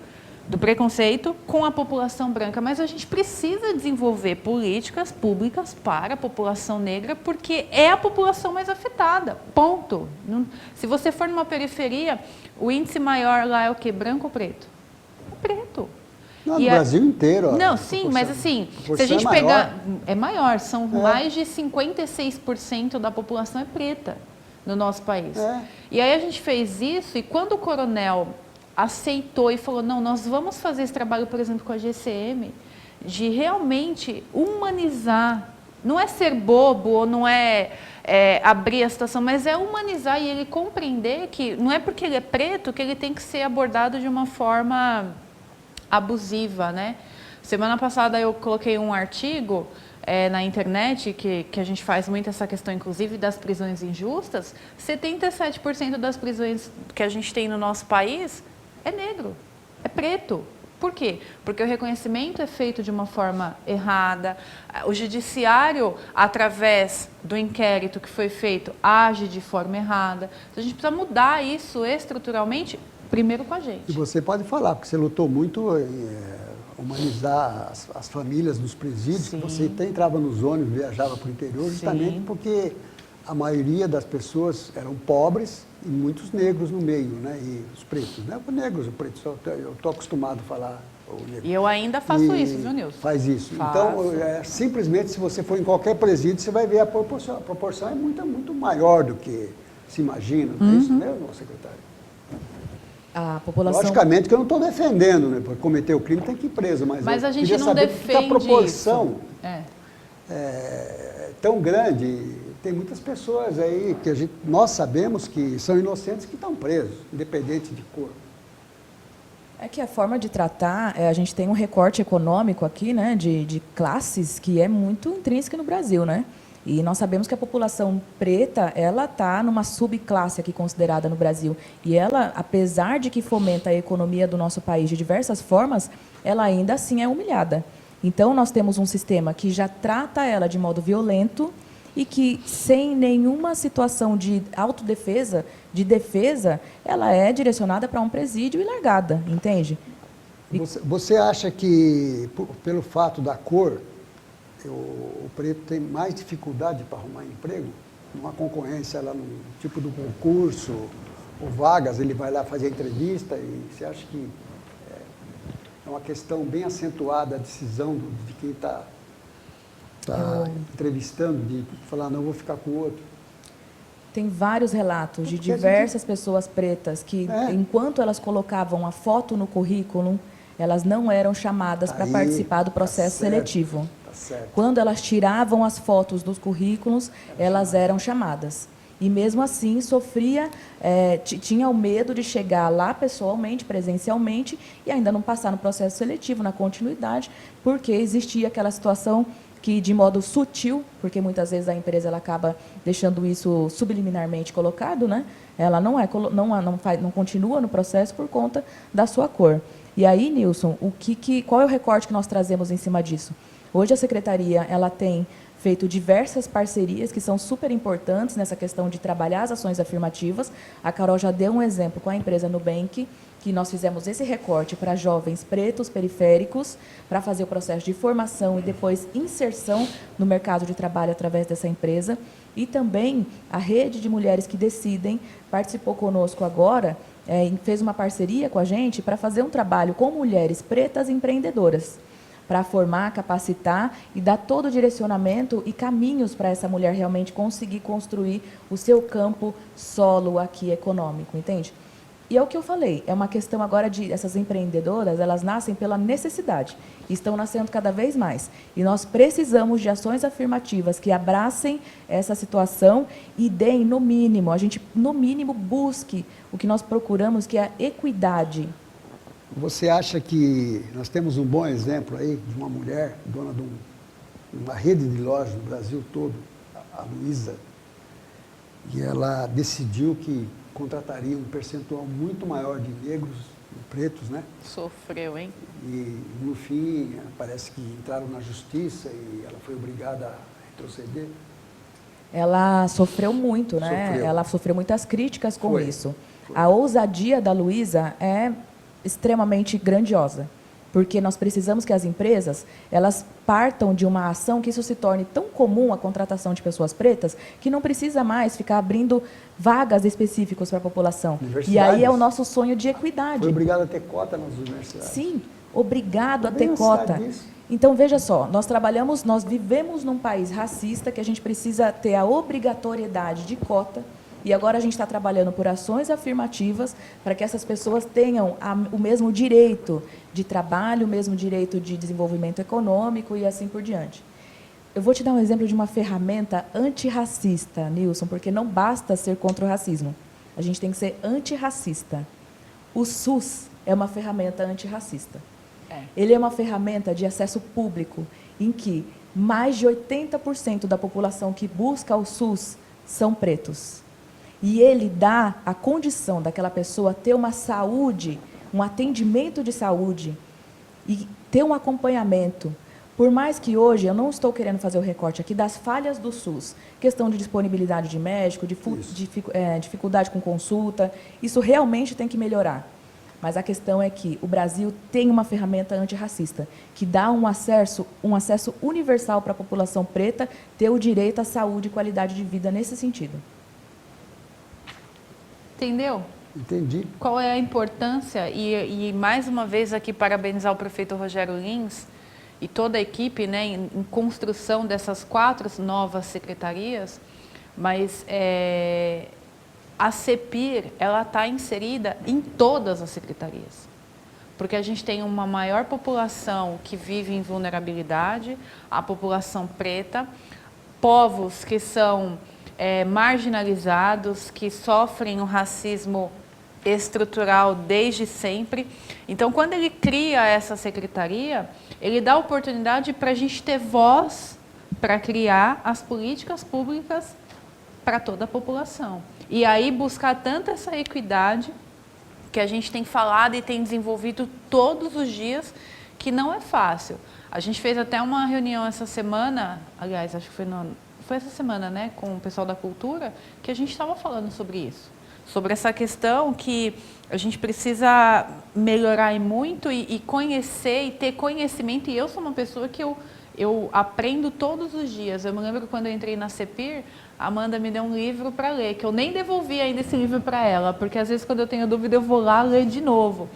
com a população branca, mas a gente precisa desenvolver políticas públicas para a população negra, porque é a população mais afetada, ponto. Se você for numa periferia, o índice maior lá é o quê? Branco ou preto? É preto. Não, no Brasil inteiro. Não, sim, mas assim, se a gente pegar... É maior, são mais de 56% da população é preta no nosso país. E aí a gente fez isso, e quando o coronel aceitou e falou, não, nós vamos fazer esse trabalho, por exemplo, com a GCM, de realmente humanizar, não é ser bobo, ou não é abrir a situação, mas é humanizar e ele compreender que não é porque ele é preto que ele tem que ser abordado de uma forma abusiva, né? Semana passada eu coloquei um artigo na internet, que a gente faz muito essa questão, inclusive, das prisões injustas. 77% das prisões que a gente tem no nosso país é negro, é preto. Por quê? Porque o reconhecimento é feito de uma forma errada, o judiciário, através do inquérito que foi feito, age de forma errada. Então, a gente precisa mudar isso estruturalmente, primeiro com a gente. E você pode falar, porque você lutou muito humanizar as famílias dos presídios. Sim. Você até entrava nos ônibus, viajava para o interior, justamente porque a maioria das pessoas eram pobres e muitos negros no meio, né? E os pretos, né? Os negros, os pretos, eu estou acostumado a falar o negro. E eu ainda faço isso, viu, Nilson? Faz isso. Faço. Então, simplesmente, se você for em qualquer presídio, você vai ver a proporção é muito maior do que se imagina. Não é isso mesmo, secretário? A população... Logicamente que eu não estou defendendo, né? Para cometer o crime tem que ir preso, mas a gente não defende a proporção isso. É tão grande. Tem muitas pessoas aí que nós sabemos que são inocentes que estão presos, independente de cor. É que a forma de tratar, a gente tem um recorte econômico aqui, né, de classes que é muito intrínseca no Brasil, né? E nós sabemos que a população preta, ela está numa subclasse aqui considerada no Brasil. E ela, apesar de que fomenta a economia do nosso país de diversas formas, ela ainda assim é humilhada. Então, nós temos um sistema que já trata ela de modo violento e que, sem nenhuma situação de autodefesa, de defesa, ela é direcionada para um presídio e largada, entende? Você acha que, pelo fato da cor, o preto tem mais dificuldade para arrumar emprego? Uma concorrência lá no tipo do concurso, ou vagas, ele vai lá fazer a entrevista e você acha que é uma questão bem acentuada a decisão de quem está entrevistando, de falar, não, vou ficar com o outro? Tem vários relatos de diversas pessoas pretas que, enquanto elas colocavam a foto no currículo, elas não eram chamadas para participar do processo seletivo. Certo. Quando elas tiravam as fotos dos currículos, elas eram chamadas. E mesmo assim sofria, tinha o medo de chegar lá pessoalmente, presencialmente, e ainda não passar no processo seletivo, na continuidade, porque existia aquela situação que, de modo sutil, porque muitas vezes a empresa ela acaba deixando isso subliminarmente colocado, né? Ela não continua no processo por conta da sua cor. E aí, Nilson, qual é o recorte que nós trazemos em cima disso? Hoje a Secretaria ela tem feito diversas parcerias que são super importantes nessa questão de trabalhar as ações afirmativas. A Carol já deu um exemplo com a empresa Nubank, que nós fizemos esse recorte para jovens pretos periféricos, para fazer o processo de formação e depois inserção no mercado de trabalho através dessa empresa. E também a Rede de Mulheres que Decidem participou conosco agora, fez uma parceria com a gente para fazer um trabalho com mulheres pretas empreendedoras, para formar, capacitar e dar todo o direcionamento e caminhos para essa mulher realmente conseguir construir o seu campo solo aqui econômico, entende? E é o que eu falei, é uma questão agora de essas empreendedoras, elas nascem pela necessidade, estão nascendo cada vez mais. E nós precisamos de ações afirmativas que abracem essa situação e deem, no mínimo, a gente, no mínimo, busque o que nós procuramos, que é a equidade. Você acha que nós temos um bom exemplo aí de uma mulher dona de uma rede de lojas no Brasil todo, a Luísa, e ela decidiu que contrataria um percentual muito maior de negros e pretos, né? Sofreu, hein? E, no fim, parece que entraram na justiça e ela foi obrigada a retroceder. Ela sofreu muito, né? Sofreu. Ela sofreu muitas críticas com isso. Foi. A ousadia da Luísa é extremamente grandiosa, porque nós precisamos que as empresas, elas partam de uma ação que isso se torne tão comum, a contratação de pessoas pretas, que não precisa mais ficar abrindo vagas específicas para a população. E aí é o nosso sonho de equidade. Foi obrigado a ter cota nas universidades. Sim, obrigado a ter cota. Então, veja só, nós vivemos num país racista que a gente precisa ter a obrigatoriedade de cota. E agora a gente está trabalhando por ações afirmativas para que essas pessoas tenham o mesmo direito de trabalho, o mesmo direito de desenvolvimento econômico e assim por diante. Eu vou te dar um exemplo de uma ferramenta antirracista, Nilson, porque não basta ser contra o racismo. A gente tem que ser antirracista. O SUS é uma ferramenta antirracista. Ele é uma ferramenta de acesso público em que mais de 80% da população que busca o SUS são pretos. E ele dá a condição daquela pessoa ter uma saúde, um atendimento de saúde e ter um acompanhamento. Por mais que hoje, eu não estou querendo fazer o recorte aqui das falhas do SUS, questão de disponibilidade de médico, dificuldade com consulta, isso realmente tem que melhorar. Mas a questão é que o Brasil tem uma ferramenta antirracista, que dá um acesso universal para a população preta ter o direito à saúde e qualidade de vida nesse sentido. Entendeu? Entendi. Qual é a importância? E mais uma vez aqui parabenizar o prefeito Rogério Lins e toda a equipe, né, em construção dessas 4 novas secretarias, mas a CEPIR, ela está inserida em todas as secretarias, porque a gente tem uma maior população que vive em vulnerabilidade, a população preta, povos que são marginalizados, que sofrem o racismo estrutural desde sempre. Então, quando ele cria essa secretaria, ele dá oportunidade para a gente ter voz para criar as políticas públicas para toda a população. E aí buscar tanto essa equidade que a gente tem falado e tem desenvolvido todos os dias, que não é fácil. A gente fez até uma reunião essa semana, aliás, acho que foi essa semana, né, com o pessoal da cultura, que a gente estava falando sobre isso. Sobre essa questão que a gente precisa melhorar muito e conhecer e ter conhecimento. E eu sou uma pessoa que eu aprendo todos os dias. Eu me lembro que quando eu entrei na CEPIR, a Amanda me deu um livro para ler, que eu nem devolvi ainda esse livro para ela, porque às vezes quando eu tenho dúvida eu vou lá ler de novo.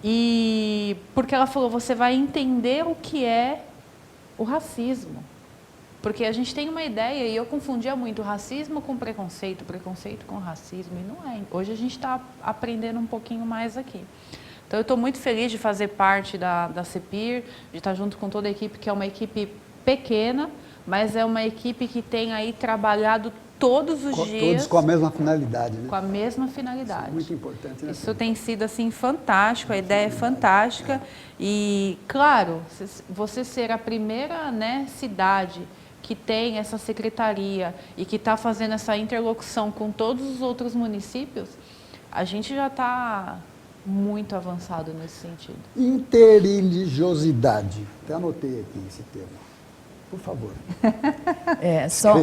E porque ela falou, você vai entender o que é o racismo. Porque a gente tem uma ideia, e eu confundia muito racismo com preconceito, preconceito com racismo, e não é. Hoje a gente está aprendendo um pouquinho mais aqui. Então, eu estou muito feliz de fazer parte da CEPIR, de estar junto com toda a equipe, que é uma equipe pequena, mas é uma equipe que tem aí trabalhado todos os dias. Todos com a mesma finalidade, né? Com a mesma finalidade. Isso é muito importante, né? Isso tem sido, assim, fantástico, a ideia é fantástica. E, claro, você ser a primeira, né, cidade que tem essa secretaria e que está fazendo essa interlocução com todos os outros municípios, a gente já está muito avançado nesse sentido. Interreligiosidade. Até anotei aqui esse termo. Por favor.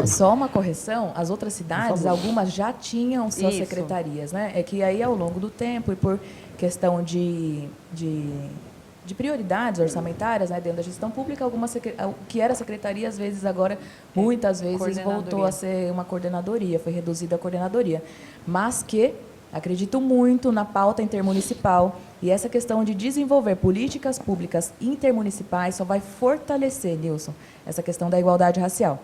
Só uma correção, as outras cidades, algumas já tinham suas Isso. secretarias, né? É que aí, ao longo do tempo, e por questão de prioridades orçamentárias, né, dentro da gestão pública, o que era secretaria, às vezes, agora, muitas vezes, voltou a ser uma coordenadoria, foi reduzida a coordenadoria. Mas que acredito muito na pauta intermunicipal, e essa questão de desenvolver políticas públicas intermunicipais só vai fortalecer, Nilson, essa questão da igualdade racial.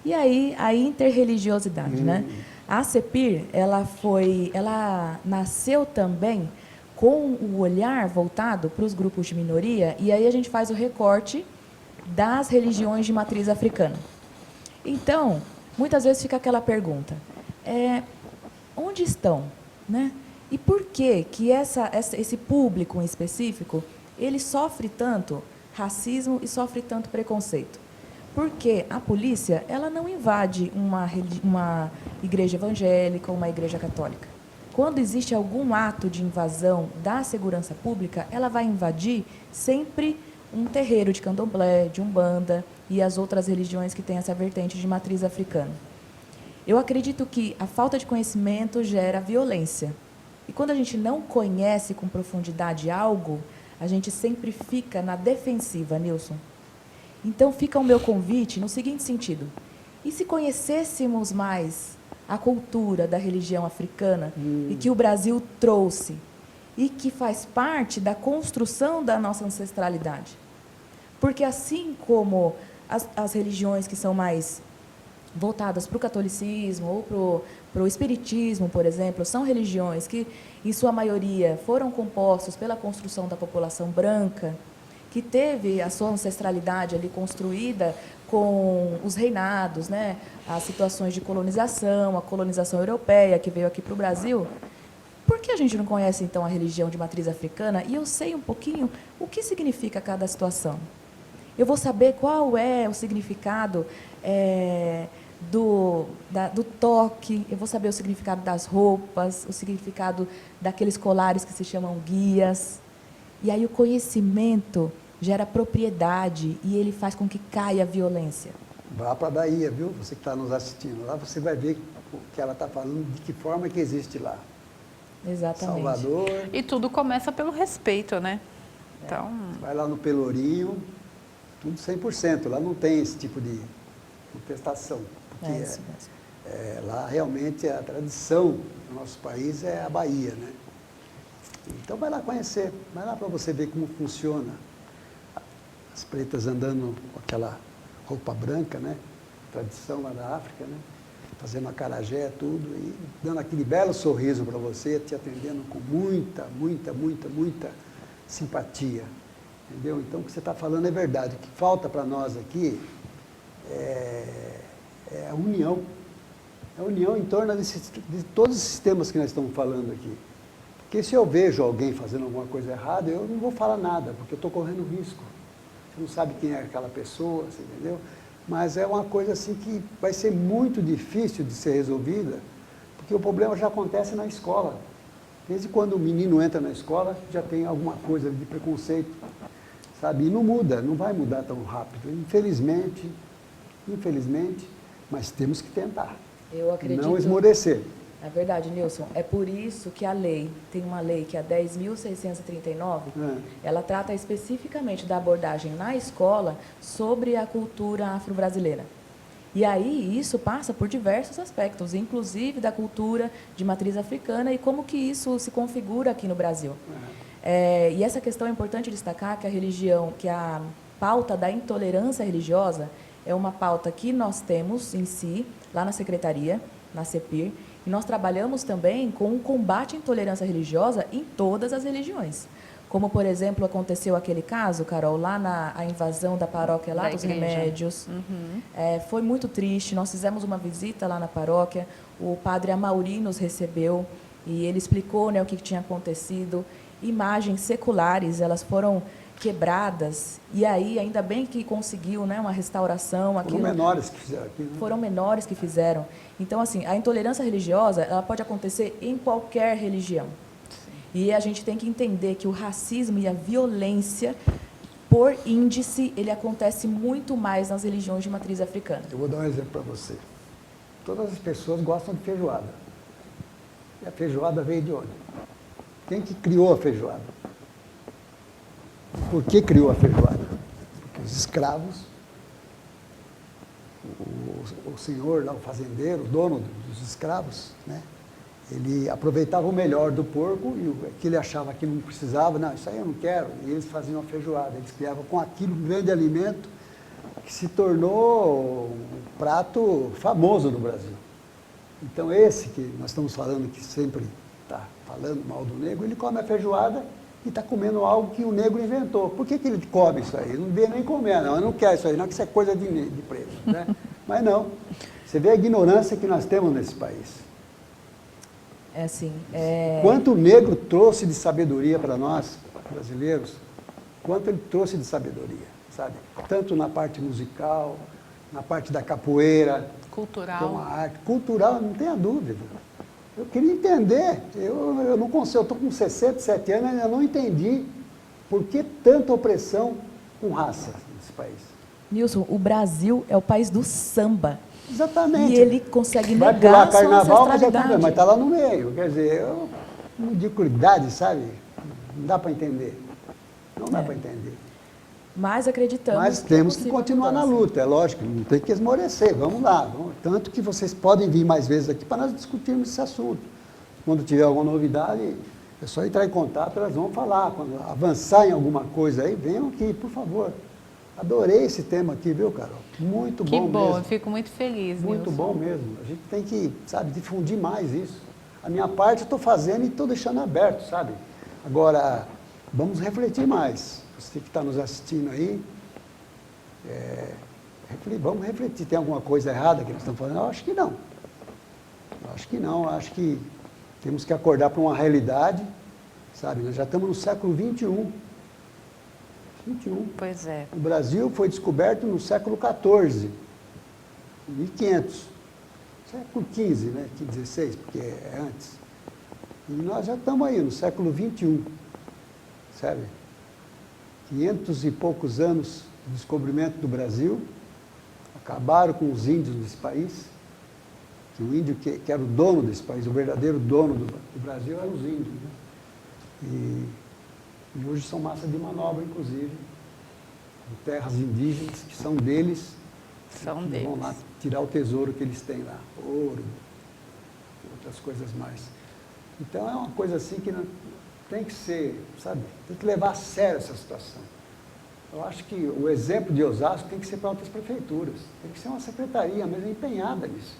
E aí, a interreligiosidade, né? A CEPIR, ela nasceu também com o olhar voltado para os grupos de minoria, e aí a gente faz o recorte das religiões de matriz africana. Então, muitas vezes fica aquela pergunta, onde estão, né? E por que esse público em específico, ele sofre tanto racismo e sofre tanto preconceito? Porque a polícia, ela não invade uma igreja evangélica ou uma igreja católica. Quando existe algum ato de invasão da segurança pública, ela vai invadir sempre um terreiro de candomblé, de umbanda e as outras religiões que têm essa vertente de matriz africana. Eu acredito que a falta de conhecimento gera violência. E quando a gente não conhece com profundidade algo, a gente sempre fica na defensiva, Nilson. Então, fica o meu convite no seguinte sentido. E se conhecêssemos mais a cultura da religião africana e que o Brasil trouxe e que faz parte da construção da nossa ancestralidade? Porque assim como as religiões que são mais voltadas para o catolicismo ou para o espiritismo, por exemplo, são religiões que, em sua maioria, foram compostas pela construção da população branca, que teve a sua ancestralidade ali construída com os reinados, né? As situações de colonização, a colonização europeia que veio aqui para o Brasil. Por que a gente não conhece, então, a religião de matriz africana? E eu sei um pouquinho o que significa cada situação. Eu vou saber qual é o significado do toque, eu vou saber o significado das roupas, o significado daqueles colares que se chamam guias. E aí o conhecimento gera propriedade e ele faz com que caia a violência. Vá para a Bahia, viu? Você que está nos assistindo. Lá você vai ver o que ela está falando, de que forma que existe lá. Exatamente. Salvador. E tudo começa pelo respeito, né? Então... Vai lá no Pelourinho, tudo 100%. Lá não tem esse tipo de contestação. Porque isso mesmo. Lá realmente a tradição do nosso país é a Bahia, né? Então vai lá conhecer, vai lá para você ver como funciona. As pretas andando com aquela roupa branca, né? Tradição lá da África, né? Fazendo acarajé, tudo, e dando aquele belo sorriso para você, te atendendo com muita simpatia. Entendeu? Então o que você está falando é verdade. O que falta para nós aqui é a união. É a união em torno de todos esses temas que nós estamos falando aqui. Porque se eu vejo alguém fazendo alguma coisa errada, eu não vou falar nada, porque eu estou correndo risco. Você não sabe quem é aquela pessoa, você entendeu? Mas é uma coisa assim que vai ser muito difícil de ser resolvida, porque o problema já acontece na escola. Desde quando o menino entra na escola, já tem alguma coisa de preconceito, sabe? E não muda, não vai mudar tão rápido. Infelizmente, mas temos que tentar. Eu acredito. Não esmorecer. É verdade, Nilson. É por isso que a lei, tem uma lei que é a 10.639, ela trata especificamente da abordagem na escola sobre a cultura afro-brasileira. E aí isso passa por diversos aspectos, inclusive da cultura de matriz africana e como que isso se configura aqui no Brasil. E essa questão é importante destacar que a pauta da intolerância religiosa é uma pauta que nós temos em si, lá na Secretaria, na CEPIR, e nós trabalhamos também com o combate à intolerância religiosa em todas as religiões. Como, por exemplo, aconteceu aquele caso, Carol, lá a invasão da paróquia lá dos Remédios. Foi muito triste, nós fizemos uma visita lá na paróquia, o padre Amauri nos recebeu e ele explicou, né, o que tinha acontecido. Imagens seculares, elas foram quebradas, e aí ainda bem que conseguiu, né, uma restauração. Foram menores que fizeram aqui, né? Foram menores que fizeram. Então, assim, a intolerância religiosa, ela pode acontecer em qualquer religião. Sim. E a gente tem que entender que o racismo e a violência por índice, ele acontece muito mais nas religiões de matriz africana? Eu vou dar um exemplo para você. Todas as pessoas gostam de feijoada. E a feijoada veio de onde? Quem que criou a feijoada? Por que criou a feijoada? Porque os escravos, o senhor lá, o fazendeiro, o dono dos escravos, né? Ele aproveitava o melhor do porco e o que ele achava que não precisava, não, isso aí eu não quero, e eles faziam a feijoada. Eles criavam com aquilo um grande alimento que se tornou um prato famoso no Brasil. Então esse que nós estamos falando, que sempre está falando mal do negro, ele come a feijoada e está comendo algo que o negro inventou. Por que ele come isso aí? Ele não devia nem comer, não, eu não quero isso aí, não, que isso é coisa de preto, né? Mas não, você vê a ignorância que nós temos nesse país. É assim, Quanto o negro trouxe de sabedoria para nós, brasileiros, quanto ele trouxe de sabedoria, sabe? Tanto na parte musical, na parte da capoeira, Cultural. que é uma arte cultural, não tenha dúvida. Eu queria entender, eu não consigo, eu estou com 67 anos e ainda não entendi por que tanta opressão com raça nesse país. Nilson, o Brasil é o país do samba. Exatamente. E ele consegue Vai negar pular a sua carnaval, mas ancestralidade. está lá no meio. Quer dizer, uma ridículidade, sabe? Não dá para entender. Não dá para entender. Mas acreditamos Mas que temos é que possível a continuar na mudança. luta, é lógico, não tem que esmorecer, vamos lá. Tanto que vocês podem vir mais vezes aqui para nós discutirmos esse assunto. Quando tiver alguma novidade, é só entrar em contato, elas vão falar. Quando avançar em alguma coisa aí, venham aqui, por favor. Adorei esse tema aqui, viu, Carol? Muito Que bom bom, mesmo. eu fico muito feliz, Muito Nilson. bom mesmo. A gente tem que, sabe, difundir mais isso. A minha parte eu estou fazendo e estou deixando aberto, sabe? Agora, vamos refletir mais. Você que está nos assistindo aí, vamos refletir. Tem alguma coisa errada que nós estamos fazendo? Eu acho que não. Eu acho que não. Eu acho que temos que acordar para uma realidade, sabe? Nós já estamos no século XXI. Pois é. O Brasil foi descoberto no século XIV, 1500. Século XV, né? XVI, porque é antes. E nós já estamos aí no século XXI, sabe? 500 e poucos anos de descobrimento do Brasil, acabaram com os índios desse país, que o índio que era o dono desse país, o verdadeiro dono do Brasil eram os índios, né? E hoje são massa de manobra, inclusive, em terras indígenas que são deles, São que deles. vão lá tirar o tesouro que eles têm lá, ouro, outras coisas mais. Então é uma coisa assim que não, tem que ser, sabe, tem que levar a sério essa situação. Eu acho que o exemplo de Osasco tem que ser para outras prefeituras, tem que ser uma secretaria mesmo empenhada nisso.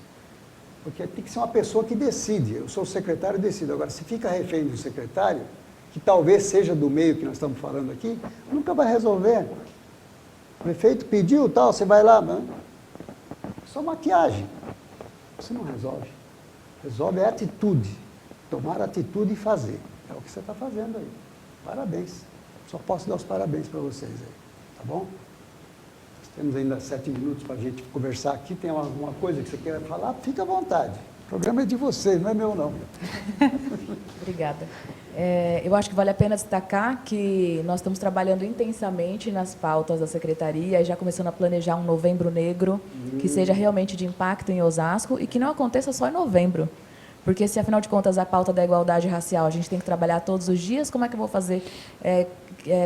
Porque tem que ser uma pessoa que decide, eu sou o secretário e decido. Agora, se fica refém do secretário, que talvez seja do meio que nós estamos falando aqui, nunca vai resolver. O prefeito pediu tal, você vai lá, não. Só maquiagem. Você não resolve. Resolve é atitude. Tomar atitude e fazer. É o que você está fazendo aí. Parabéns. Só posso dar os parabéns para vocês aí. Tá bom? Nós temos ainda 7 minutos para a gente conversar aqui. Tem alguma coisa que você queira falar? Fica à vontade. O programa é de vocês, não é meu não. Obrigada. Eu acho que vale a pena destacar que nós estamos trabalhando intensamente nas pautas da Secretaria e já começando a planejar um Novembro Negro que seja realmente de impacto em Osasco e que não aconteça só em novembro. Porque se, afinal de contas, a pauta da igualdade racial a gente tem que trabalhar todos os dias, como é que eu vou fazer?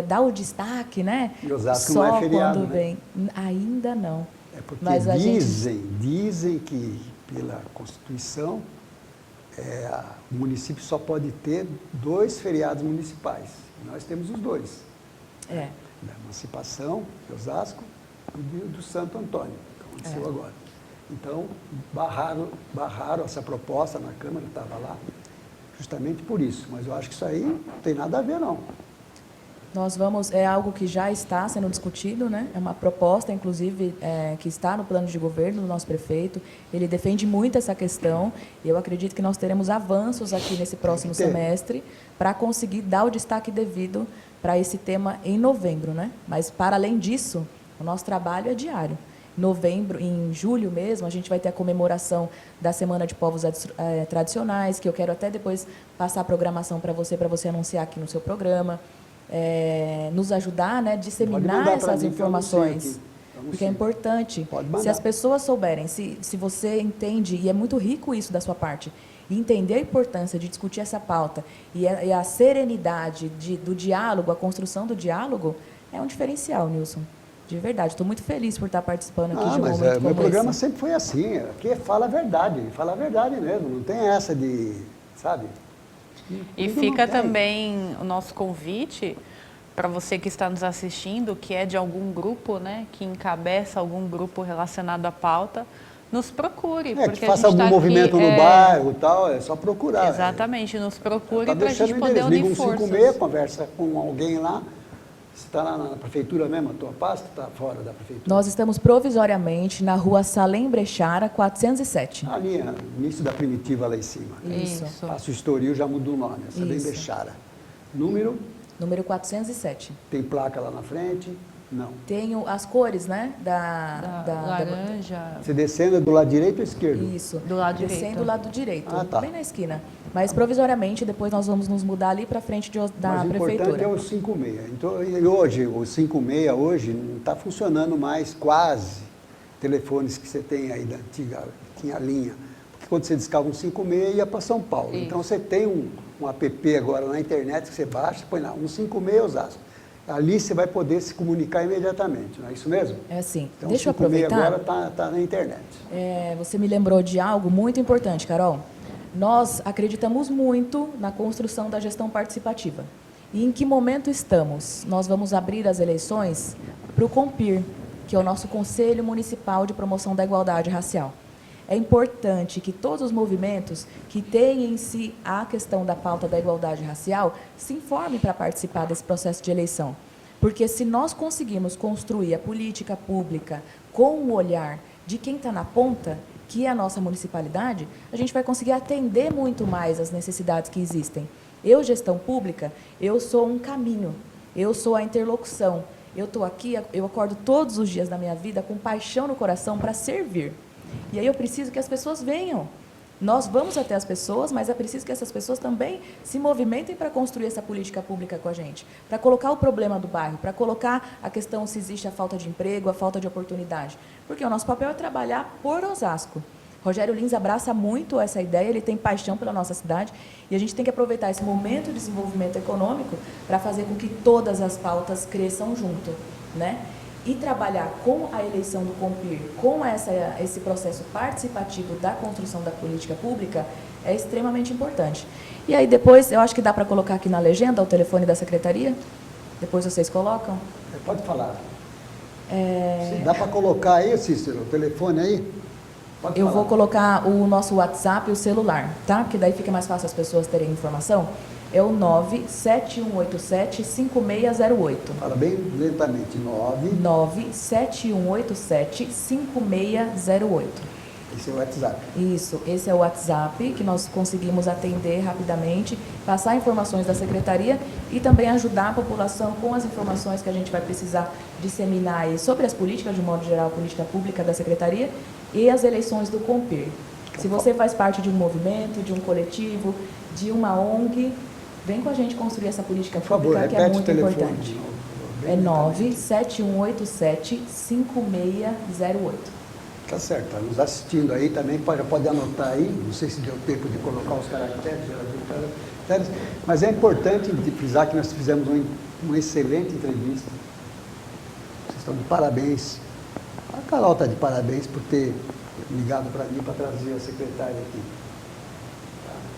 Dar o destaque, né? E Osasco só não é feriado, quando né? vem. Ainda não. É porque Mas a dizem que, pela Constituição, o município só pode ter 2 feriados municipais. Nós temos os 2. Da Emancipação, de Osasco, e do Santo Antônio, que aconteceu agora. Então, barraram essa proposta na Câmara, estava lá, justamente por isso. Mas eu acho que isso aí não tem nada a ver, não. Nós vamos, é algo que já está sendo discutido, né? É uma proposta, inclusive, que está no plano de governo do nosso prefeito. Ele defende muito essa questão e eu acredito que nós teremos avanços aqui nesse próximo semestre para conseguir dar o destaque devido para esse tema em novembro, né? Mas, para além disso, o nosso trabalho é diário. Novembro, em julho mesmo, a gente vai ter a comemoração da Semana de Povos Tradicionais, que eu quero até depois passar a programação para você anunciar aqui no seu programa. nos ajudar, né, disseminar essas informações. Porque é importante, se as pessoas souberem, se você entende, e é muito rico isso da sua parte, e entender a importância de discutir essa pauta e a serenidade do diálogo, a construção do diálogo, é um diferencial, Nilson. De verdade, estou muito feliz por estar participando aqui de um momento como esse. Meu programa sempre foi assim, aqui fala a verdade mesmo, não tem essa de, sabe? E fica também o nosso convite para você que está nos assistindo, que é de algum grupo, né, que encabeça algum grupo relacionado à pauta, nos procure. Porque que faça algum movimento no bairro e tal, é só procurar. Exatamente, nos procure para a gente poder unir forças. Liga 156, conversa com alguém lá. Você está lá na prefeitura mesmo, a tua pasta está fora da prefeitura? Nós estamos provisoriamente na rua Salem Brechara, 407. Ali, no início da Primitiva lá em cima. Isso. Faço o Estoril, já muda o nome, Salem Brechara. Número? Número 407. Tem placa lá na frente? Não. Tenho as cores, né? Da laranja. Você descendo do lado direito ou esquerdo? Isso. Do lado direito. Descendo do lado direito, tá. Bem na esquina. Mas provisoriamente, depois nós vamos nos mudar ali para frente da prefeitura. Mas o importante é o 56. Então, e hoje, o 56 hoje não está funcionando mais quase telefones que você tem aí da antiga, tinha linha. Porque quando você discava um 56, ia para São Paulo. Isso. Então você tem um app agora na internet que você baixa, põe lá, 156 Osasco. Ali você vai poder se comunicar imediatamente, não é isso mesmo? É assim. Então, deixa eu aproveitar. Agora está na internet. Você me lembrou de algo muito importante, Carol. Nós acreditamos muito na construção da gestão participativa. E em que momento estamos? Nós vamos abrir as eleições para o COMPIR, que é o nosso Conselho Municipal de Promoção da Igualdade Racial. É importante que todos os movimentos que têm em si a questão da pauta da igualdade racial se informem para participar desse processo de eleição. Porque se nós conseguirmos construir a política pública com o olhar de quem está na ponta, que é a nossa municipalidade, a gente vai conseguir atender muito mais as necessidades que existem. Eu, gestão pública, eu sou um caminho, eu sou a interlocução. Eu estou aqui, eu acordo todos os dias da minha vida com paixão no coração para servir. E aí eu preciso que as pessoas venham. Nós vamos até as pessoas, mas é preciso que essas pessoas também se movimentem para construir essa política pública com a gente, para colocar o problema do bairro, para colocar a questão se existe a falta de emprego, a falta de oportunidade. Porque o nosso papel é trabalhar por Osasco. Rogério Lins abraça muito essa ideia, ele tem paixão pela nossa cidade e a gente tem que aproveitar esse momento de desenvolvimento econômico para fazer com que todas as pautas cresçam junto, né? E trabalhar com a eleição do COMPIR, com esse processo participativo da construção da política pública, é extremamente importante. E aí depois, eu acho que dá para colocar aqui na legenda o telefone da secretaria? Depois vocês colocam? Pode falar. Dá para colocar aí, Cícero, o telefone aí? Pode falar. Vou colocar o nosso WhatsApp e o celular, tá? Porque daí fica mais fácil as pessoas terem informação. É o 97187-5608. Fala bem lentamente. 97187-5608. Esse é o WhatsApp. Isso, esse é o WhatsApp que nós conseguimos atender rapidamente, passar informações da secretaria e também ajudar a população com as informações que a gente vai precisar disseminar aí sobre as políticas, de um modo geral, a política pública da secretaria e as eleições do COMPIR. Se você faz parte de um movimento, de um coletivo, de uma ONG, vem com a gente construir essa política pública, que é muito importante. É 97187-5608. Tá certo, está nos assistindo aí também, pode anotar aí, não sei se deu tempo de colocar os caracteres, mas é importante frisar que nós fizemos uma excelente entrevista. Vocês estão de parabéns. A Carol está de parabéns por ter ligado para mim para trazer a secretária aqui.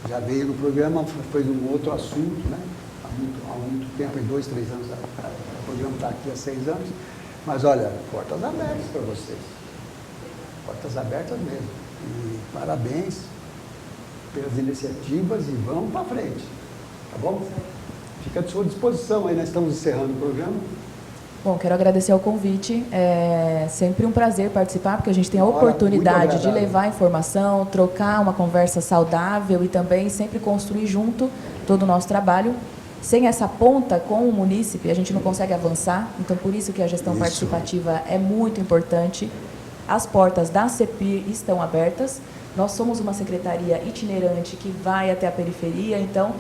Já veio no programa, foi um outro assunto, né? Há muito tempo, em 2, 3 anos, o programa está aqui há 6 anos, mas olha, portas abertas para vocês. Portas abertas mesmo. E parabéns pelas iniciativas e vamos para frente. Tá bom? Fica à sua disposição aí, nós estamos encerrando o programa. Bom, quero agradecer ao convite. É sempre um prazer participar, porque a gente tem a oportunidade de levar informação, trocar uma conversa saudável e também sempre construir junto todo o nosso trabalho. Sem essa ponta com o munícipe, a gente não consegue avançar. Então, por isso que a gestão participativa é muito importante. As portas da CEPIR estão abertas. Nós somos uma secretaria itinerante que vai até a periferia, então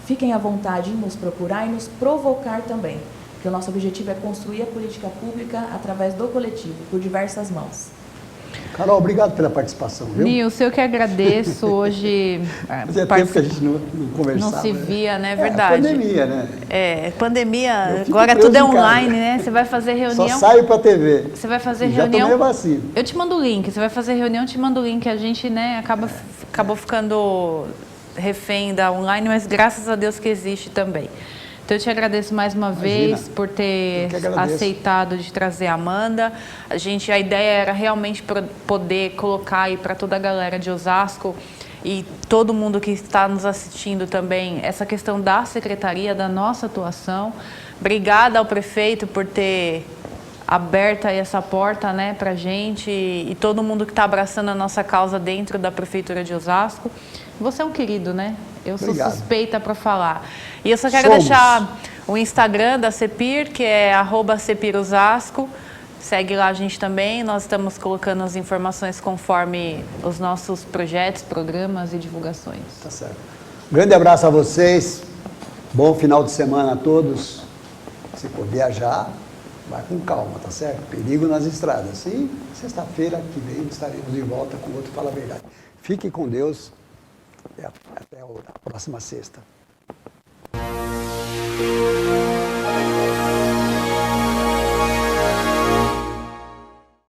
fiquem à vontade em nos procurar e nos provocar também, porque o nosso objetivo é construir a política pública através do coletivo, por diversas mãos. Carol, obrigado pela participação, viu? Nilson, eu que agradeço. Hoje Fazia tempo que a gente não conversava. não se via, né? É Verdade. pandemia, né? Pandemia, Eu fico agora preso tudo é em casa. online, né? Você vai fazer reunião. Só saio pra TV. Você vai fazer Já reunião. tomei a vacina. Eu te mando o link. Você vai fazer reunião, eu te mando o link. A gente, né, acabou ficando refém da online, mas graças a Deus que existe também. Então, eu te agradeço mais uma vez por ter Eu que agradeço. aceitado de trazer a Amanda. A ideia era realmente poder colocar aí para toda a galera de Osasco e todo mundo que está nos assistindo também essa questão da secretaria, da nossa atuação. Obrigada ao prefeito por ter aberto aí essa porta, né, para a gente e todo mundo que está abraçando a nossa causa dentro da Prefeitura de Osasco. Você é um querido, né? Eu sou Obrigado. suspeita para falar. E eu só quero Somos. deixar o Instagram da CEPIR, que é @CEPIROsasco. Segue lá a gente também. Nós estamos colocando as informações conforme os nossos projetos, programas e divulgações. Tá certo. Um grande abraço a vocês. Bom final de semana a todos. Se for viajar, vai com calma, tá certo? Perigo nas estradas. E sexta-feira que vem estaremos de volta com outro Fala a Verdade. Fique com Deus. Até a próxima sexta.